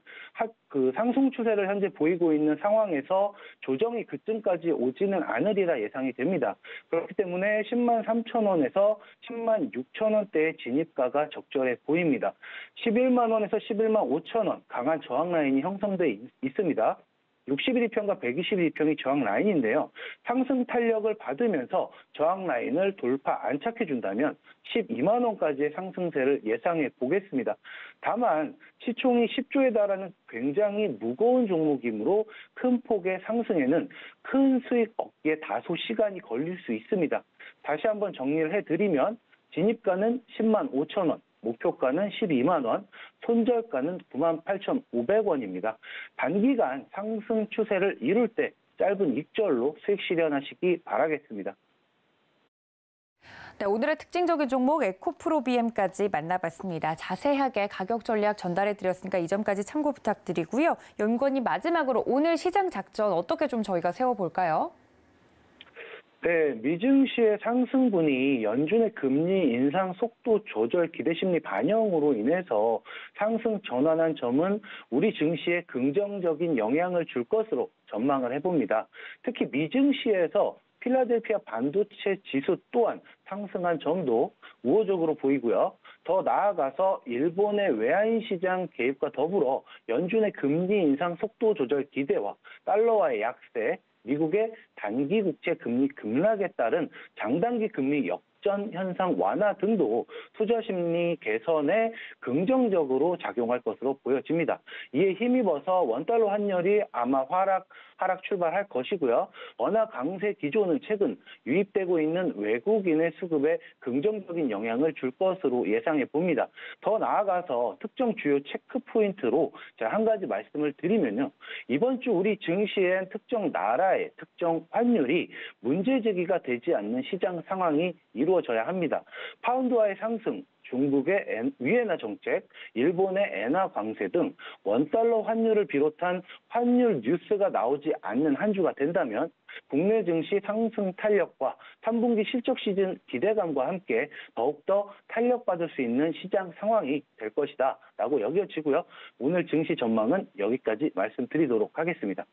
그 상승 추세를 현재 보이고 있는 상황에서 조정이 그쯤까지 오지는 않으리라 예상이 됩니다. 그렇기 때문에 10만 3천원에서 10만 6천원대의 진입가가 적절해 보입니다. 11만 원에서 11만 5천원 강한 저항 라인이 형성돼 있습니다. 61일평과 121일평이 저항 라인인데요. 상승 탄력을 받으면서 저항 라인을 돌파 안착해준다면 12만 원까지의 상승세를 예상해 보겠습니다. 다만 시총이 10조에 달하는 굉장히 무거운 종목이므로 큰 폭의 상승에는 큰 수익 얻기에 다소 시간이 걸릴 수 있습니다. 다시 한번 정리를 해드리면 진입가는 10만 5천 원. 목표가는 12만 원, 손절가는 98,500원입니다. 단기간 상승 추세를 이룰 때 짧은 익절로 수익 실현하시기 바라겠습니다. 네, 오늘의 특징적인 종목 에코프로비엠까지 만나봤습니다. 자세하게 가격 전략 전달해드렸으니까 이 점까지 참고 부탁드리고요. 연구원님 마지막으로 오늘 시장 작전 어떻게 좀 저희가 세워볼까요? 네, 미증시의 상승분이 연준의 금리 인상 속도 조절 기대 심리 반영으로 인해서 상승 전환한 점은 우리 증시에 긍정적인 영향을 줄 것으로 전망을 해봅니다. 특히 미증시에서 필라델피아 반도체 지수 또한 상승한 점도 우호적으로 보이고요. 더 나아가서 일본의 외환 시장 개입과 더불어 연준의 금리 인상 속도 조절 기대와 달러와의 약세, 미국의 단기 국채 금리 급락에 따른 장단기 금리 역전 현상 완화 등도 투자 심리 개선에 긍정적으로 작용할 것으로 보여집니다. 이에 힘입어서 원달러 환율이 아마 하락 출발할 것이고요. 원화 강세 기조는 최근 유입되고 있는 외국인의 수급에 긍정적인 영향을 줄 것으로 예상해 봅니다. 더 나아가서 특정 주요 체크 포인트로 제가 한 가지 말씀을 드리면요. 이번 주 우리 증시엔 특정 나라의 특정 환율이 문제 제기가 되지 않는 시장 상황이 이루어져야 합니다. 파운드화의 상승, 중국의 위엔화 정책, 일본의 엔화 강세 등 원달러 환율을 비롯한 환율 뉴스가 나오지 않는 한 주가 된다면 국내 증시 상승 탄력과 3분기 실적 시즌 기대감과 함께 더욱더 탄력받을 수 있는 시장 상황이 될 것이다 라고 여겨지고요. 오늘 증시 전망은 여기까지 말씀드리도록 하겠습니다.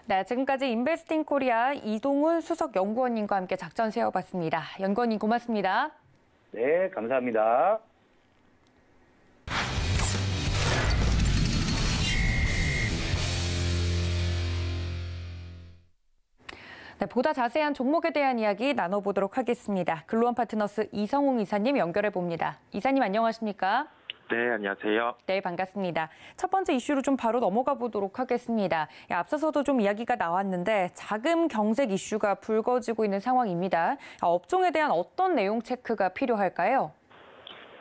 네, 지금까지 인베스팅 코리아 이동훈 수석 연구원님과 함께 작전 세워봤습니다. 연구원님 고맙습니다. 네, 감사합니다. 네, 보다 자세한 종목에 대한 이야기 나눠보도록 하겠습니다. 글로원 파트너스 이성웅 이사님 연결해 봅니다. 이사님 안녕하십니까? 네, 안녕하세요. 네, 반갑습니다. 첫 번째 이슈로 좀 바로 넘어가 보도록 하겠습니다. 앞서서도 좀 이야기가 나왔는데 자금 경색 이슈가 불거지고 있는 상황입니다. 업종에 대한 어떤 내용 체크가 필요할까요?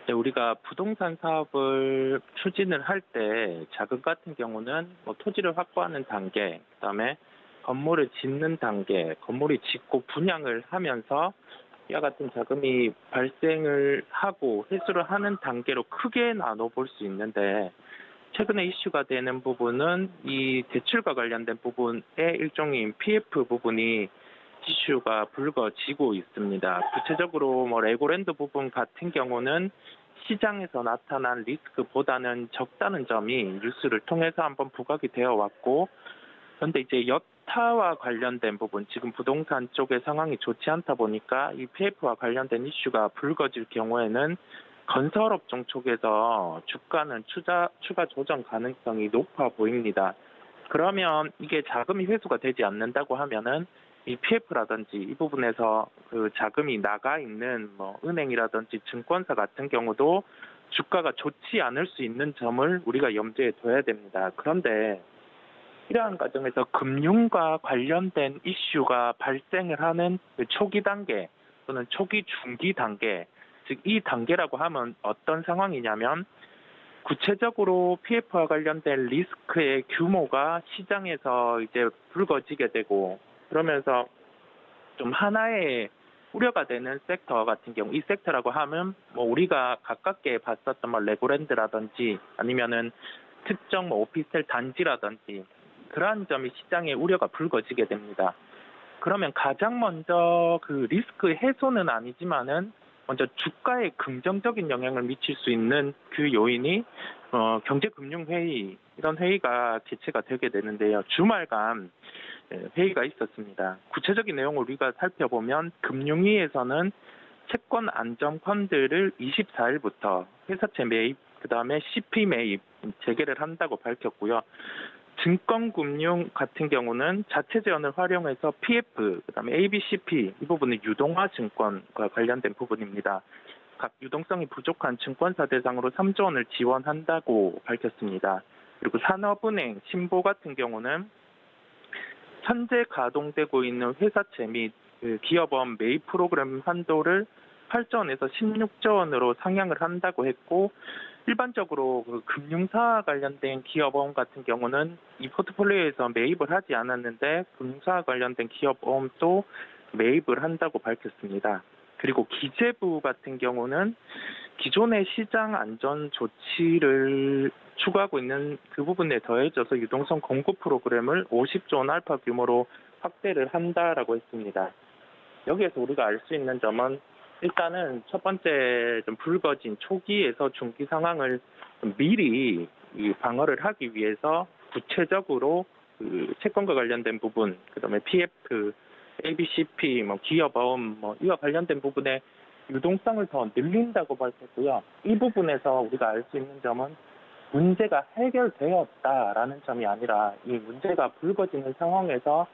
네, 우리가 부동산 사업을 추진을 할 때 자금 같은 경우는 토지를 확보하는 단계, 그다음에 건물을 짓는 단계, 건물이 짓고 분양을 하면서 이와 같은 자금이 발생을 하고 회수를 하는 단계로 크게 나눠볼 수 있는데 최근에 이슈가 되는 부분은 이 대출과 관련된 부분의 일종인 PF 부분이 이슈가 불거지고 있습니다. 구체적으로 레고랜드 부분 같은 경우는 시장에서 나타난 리스크보다는 적다는 점이 뉴스를 통해서 한번 부각이 되어 왔고, 그런데 이제 여타와 관련된 부분, 지금 부동산 쪽의 상황이 좋지 않다 보니까 이 PF와 관련된 이슈가 불거질 경우에는 건설업종 쪽에서 주가는 추가 조정 가능성이 높아 보입니다. 그러면 이게 자금이 회수가 되지 않는다고 하면은 이 PF라든지 이 부분에서 그 자금이 나가 있는 은행이라든지 증권사 같은 경우도 주가가 좋지 않을 수 있는 점을 우리가 염두에 둬야 됩니다. 그런데 이러한 과정에서 금융과 관련된 이슈가 발생을 하는 초기 단계 또는 초기 중기 단계, 즉 이 단계라고 하면 어떤 상황이냐면 구체적으로 PF와 관련된 리스크의 규모가 시장에서 이제 불거지게 되고 그러면서 좀 하나의 우려가 되는 섹터 같은 경우, 이 섹터라고 하면 우리가 가깝게 봤었던 레고랜드라든지 아니면은 특정 오피스텔 단지라든지 그러한 점이 시장에 우려가 불거지게 됩니다. 그러면 가장 먼저 그 리스크 해소는 아니지만은 먼저 주가에 긍정적인 영향을 미칠 수 있는 그 요인이 경제금융회의, 이런 회의가 개최가 되게 되는데요. 주말간 회의가 있었습니다. 구체적인 내용을 우리가 살펴보면 금융위에서는 채권 안정펀드를 24일부터 회사채 매입, 그다음에 CP 매입 재개를 한다고 밝혔고요. 증권금융 같은 경우는 자체 재원을 활용해서 PF, 그다음에 ABCP 이 부분은 유동화 증권과 관련된 부분입니다. 각 유동성이 부족한 증권사 대상으로 3조 원을 지원한다고 밝혔습니다. 그리고 산업은행, 신보 같은 경우는 현재 가동되고 있는 회사채 및 기업원 매입 프로그램 한도를 8조 원에서 16조 원으로 상향을 한다고 했고, 일반적으로 그 금융사와 관련된 기업원 같은 경우는 이 포트폴리오에서 매입을 하지 않았는데 금융사와 관련된 기업원도 매입을 한다고 밝혔습니다. 그리고 기재부 같은 경우는 기존의 시장 안전 조치를 추구하고 있는 그 부분에 더해져서 유동성 공급 프로그램을 50조 원 알파 규모로 확대를 한다라고 했습니다. 여기에서 우리가 알 수 있는 점은 일단은 첫 번째 좀 불거진 초기에서 중기 상황을 미리 방어를 하기 위해서 구체적으로 그 채권과 관련된 부분, 그다음에 PF, ABCP, 기업어음 이와 관련된 부분에 유동성을 더 늘린다고 밝혔고요. 이 부분에서 우리가 알 수 있는 점은 문제가 해결되었다라는 점이 아니라 이 문제가 불거지는 상황에서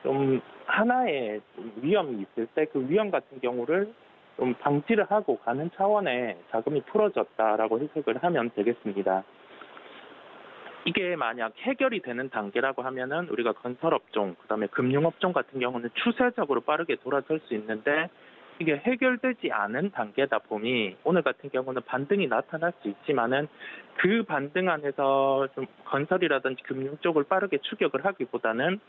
좀 하나의 위험이 있을 때 그 위험 같은 경우를 좀 방지를 하고 가는 차원의 자금이 풀어졌다라고 해석을 하면 되겠습니다. 이게 만약 해결이 되는 단계라고 하면은 우리가 건설업종, 그다음에 금융업종 같은 경우는 추세적으로 빠르게 돌아설 수 있는데 이게 해결되지 않은 단계다 보니 오늘 같은 경우는 반등이 나타날 수 있지만은 그 반등 안에서 좀 건설이라든지 금융 쪽을 빠르게 추격을 하기보다는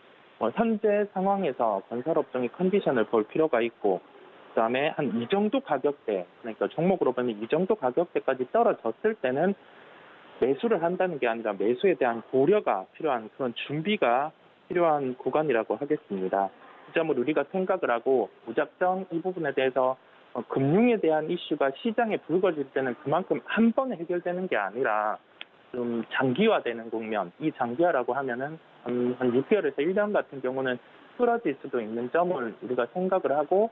현재 상황에서 건설업종의 컨디션을 볼 필요가 있고, 그다음에 한 이 정도 가격대, 그러니까 종목으로 보면 이 정도 가격대까지 떨어졌을 때는 매수를 한다는 게 아니라 매수에 대한 고려가 필요한 그런 준비가 필요한 구간이라고 하겠습니다. 이 점을 우리가 생각을 하고 무작정 이 부분에 대해서 금융에 대한 이슈가 시장에 불거질 때는 그만큼 한 번에 해결되는 게 아니라 좀 장기화되는 국면, 이 장기화라고 하면은 한 6개월에서 1년 같은 경우는 쓰러질 수도 있는 점을 우리가 생각을 하고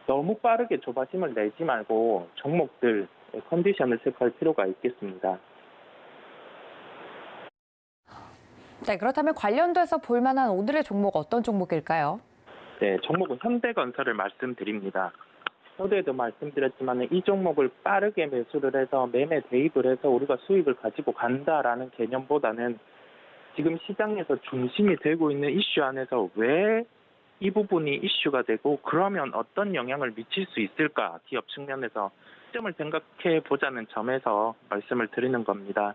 너무 빠르게 조바심을 내지 말고 종목들 컨디션을 체크할 필요가 있겠습니다. 네, 그렇다면 관련돼서 볼만한 오늘의 종목 어떤 종목일까요? 네, 종목은 현대건설을 말씀드립니다. 어제도 말씀드렸지만 이 종목을 빠르게 매수를 해서 매매 대입을 해서 우리가 수익을 가지고 간다라는 개념보다는 지금 시장에서 중심이 되고 있는 이슈 안에서 왜 이 부분이 이슈가 되고 그러면 어떤 영향을 미칠 수 있을까 기업 측면에서 점을 생각해 보자는 점에서 말씀을 드리는 겁니다.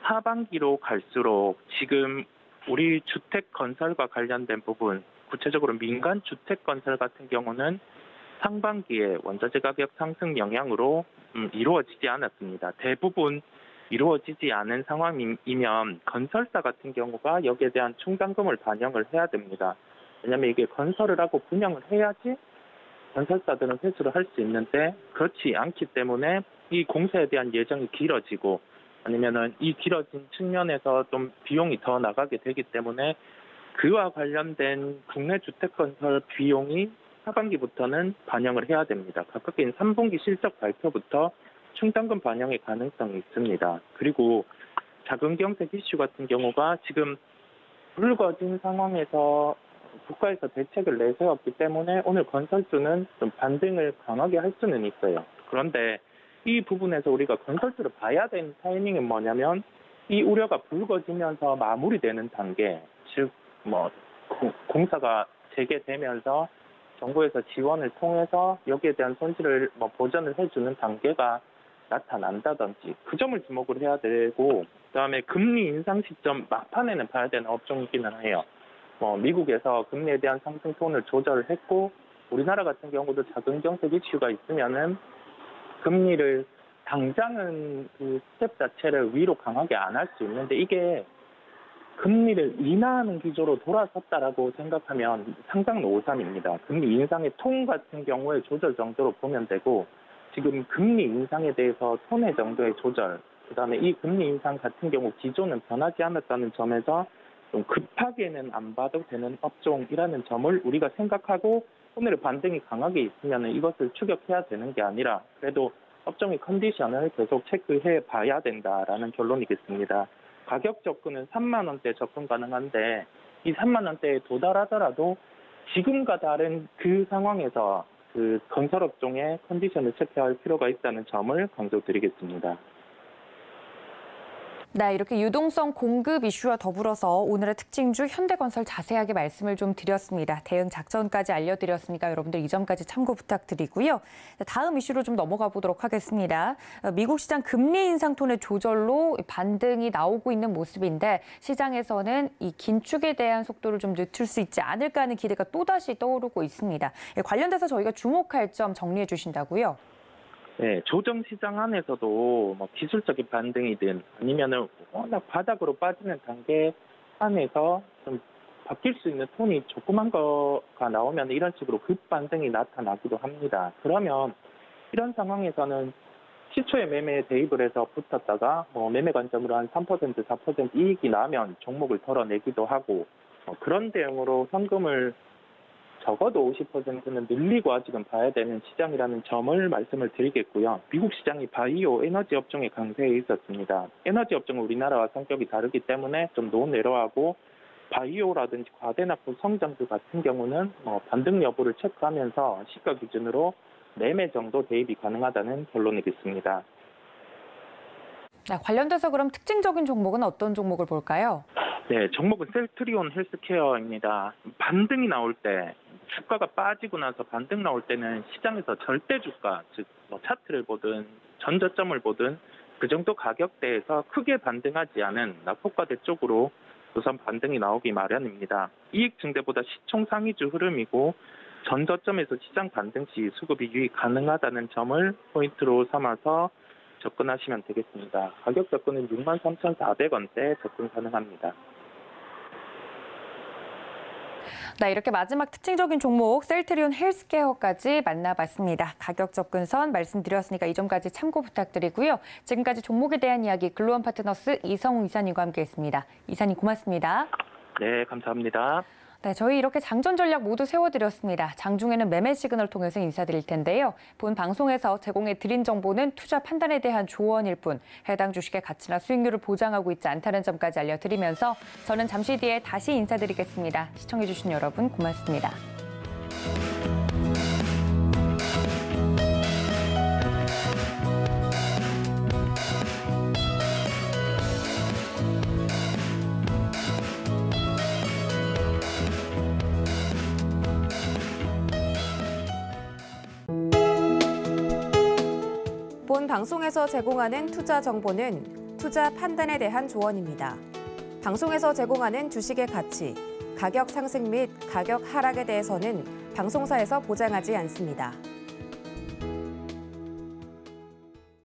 하반기로 갈수록 지금 우리 주택 건설과 관련된 부분, 구체적으로 민간 주택 건설 같은 경우는 상반기에 원자재 가격 상승 영향으로 이루어지지 않았습니다. 대부분 이루어지지 않은 상황이면 건설사 같은 경우가 여기에 대한 충당금을 반영을 해야 됩니다. 왜냐하면 이게 건설을 하고 분양을 해야지 건설사들은 회수를 할 수 있는데 그렇지 않기 때문에 이 공사에 대한 예정이 길어지고 아니면은 이 길어진 측면에서 좀 비용이 더 나가게 되기 때문에 그와 관련된 국내 주택 건설 비용이 하반기부터는 반영을 해야 됩니다. 가깝게는 3분기 실적 발표부터 충당금 반영의 가능성이 있습니다. 그리고 자금 경색 이슈 같은 경우가 지금 불거진 상황에서 국가에서 대책을 내세웠기 때문에 오늘 건설주는 좀 반등을 강하게 할 수는 있어요. 그런데 이 부분에서 우리가 건설주를 봐야 되는 타이밍은 뭐냐면 이 우려가 불거지면서 마무리되는 단계, 즉 공사가 재개되면서 정부에서 지원을 통해서 여기에 대한 손실을 보전을 해주는 단계가 나타난다든지 그 점을 주목을 해야 되고 그다음에 금리 인상 시점 막판에는 봐야 되는 업종이기는 해요. 미국에서 금리에 대한 상승 톤을 조절을 했고 우리나라 같은 경우도 자금 경색 이슈가 있으면은 금리를 당장은 그 스텝 자체를 위로 강하게 안 할 수 있는데 이게 금리를 인하하는 기조로 돌아섰다라고 생각하면 상당 노산입니다. 금리 인상의 톤 같은 경우에 조절 정도로 보면 되고 지금 금리 인상에 대해서 톤의 정도의 조절, 그다음에 이 금리 인상 같은 경우 기조는 변하지 않았다는 점에서 좀 급하게는 안 봐도 되는 업종이라는 점을 우리가 생각하고 오늘의 반등이 강하게 있으면 이것을 추격해야 되는 게 아니라 그래도 업종의 컨디션을 계속 체크해 봐야 된다라는 결론이겠습니다. 가격 접근은 3만 원대 접근 가능한데 이 3만 원대에 도달하더라도 지금과 다른 그 상황에서 그 건설업종의 컨디션을 체크할 필요가 있다는 점을 강조드리겠습니다. 네, 이렇게 유동성 공급 이슈와 더불어서 오늘의 특징주 현대건설 자세하게 말씀을 좀 드렸습니다. 대응 작전까지 알려드렸으니까 여러분들 이 점까지 참고 부탁드리고요. 다음 이슈로 좀 넘어가 보도록 하겠습니다. 미국 시장 금리 인상 톤의 조절로 반등이 나오고 있는 모습인데 시장에서는 이 긴축에 대한 속도를 좀 늦출 수 있지 않을까 하는 기대가 또다시 떠오르고 있습니다. 관련돼서 저희가 주목할 점 정리해 주신다고요? 네, 조정 시장 안에서도 기술적인 반등이든 아니면은 워낙 바닥으로 빠지는 단계 안에서 좀 바뀔 수 있는 톤이 조그만 거가 나오면 이런 식으로 급반등이 나타나기도 합니다. 그러면 이런 상황에서는 시초에 매매에 대입을 해서 붙었다가 매매 관점으로 한 3%, 4% 이익이 나면 종목을 덜어내기도 하고 그런 대응으로 현금을 적어도 50%는 늘리고 아직은 봐야 되는 시장이라는 점을 말씀을 드리겠고요. 미국 시장이 바이오, 에너지 업종에 강세에 있었습니다. 에너지 업종은 우리나라와 성격이 다르기 때문에 좀 노내려하고 바이오라든지 과대납부 성장주 같은 경우는 반등 여부를 체크하면서 시가 기준으로 매매 정도 대입이 가능하다는 결론이겠습니다. 네, 관련돼서 그럼 특징적인 종목은 어떤 종목을 볼까요? 네, 종목은 셀트리온 헬스케어입니다. 반등이 나올 때, 주가가 빠지고 나서 반등 나올 때는 시장에서 절대 주가, 즉 차트를 보든 전저점을 보든 그 정도 가격대에서 크게 반등하지 않은 낙폭과대 쪽으로 우선 반등이 나오기 마련입니다. 이익 증대보다 시총 상위주 흐름이고 전저점에서 시장 반등 시 수급이 유입 가능하다는 점을 포인트로 삼아서 접근하시면 되겠습니다. 가격 접근은 63,400원대 접근 가능합니다. 네, 이렇게 마지막 특징적인 종목 셀트리온 헬스케어까지 만나봤습니다. 가격 접근선 말씀드렸으니까 이 점까지 참고 부탁드리고요. 지금까지 종목에 대한 이야기 글로원 파트너스 이성우 이사님과 함께했습니다. 이사님 고맙습니다. 네, 감사합니다. 네, 저희 이렇게 장전 전략 모두 세워드렸습니다. 장중에는 매매 시그널 통해서 인사드릴 텐데요. 본 방송에서 제공해드린 정보는 투자 판단에 대한 조언일 뿐 해당 주식의 가치나 수익률을 보장하고 있지 않다는 점까지 알려드리면서 저는 잠시 뒤에 다시 인사드리겠습니다. 시청해주신 여러분 고맙습니다. 방송에서 제공하는 투자 정보는 투자 판단에 대한 조언입니다. 방송에서 제공하는 주식의 가치, 가격 상승 및 가격 하락에 대해서는 방송사에서 보장하지 않습니다.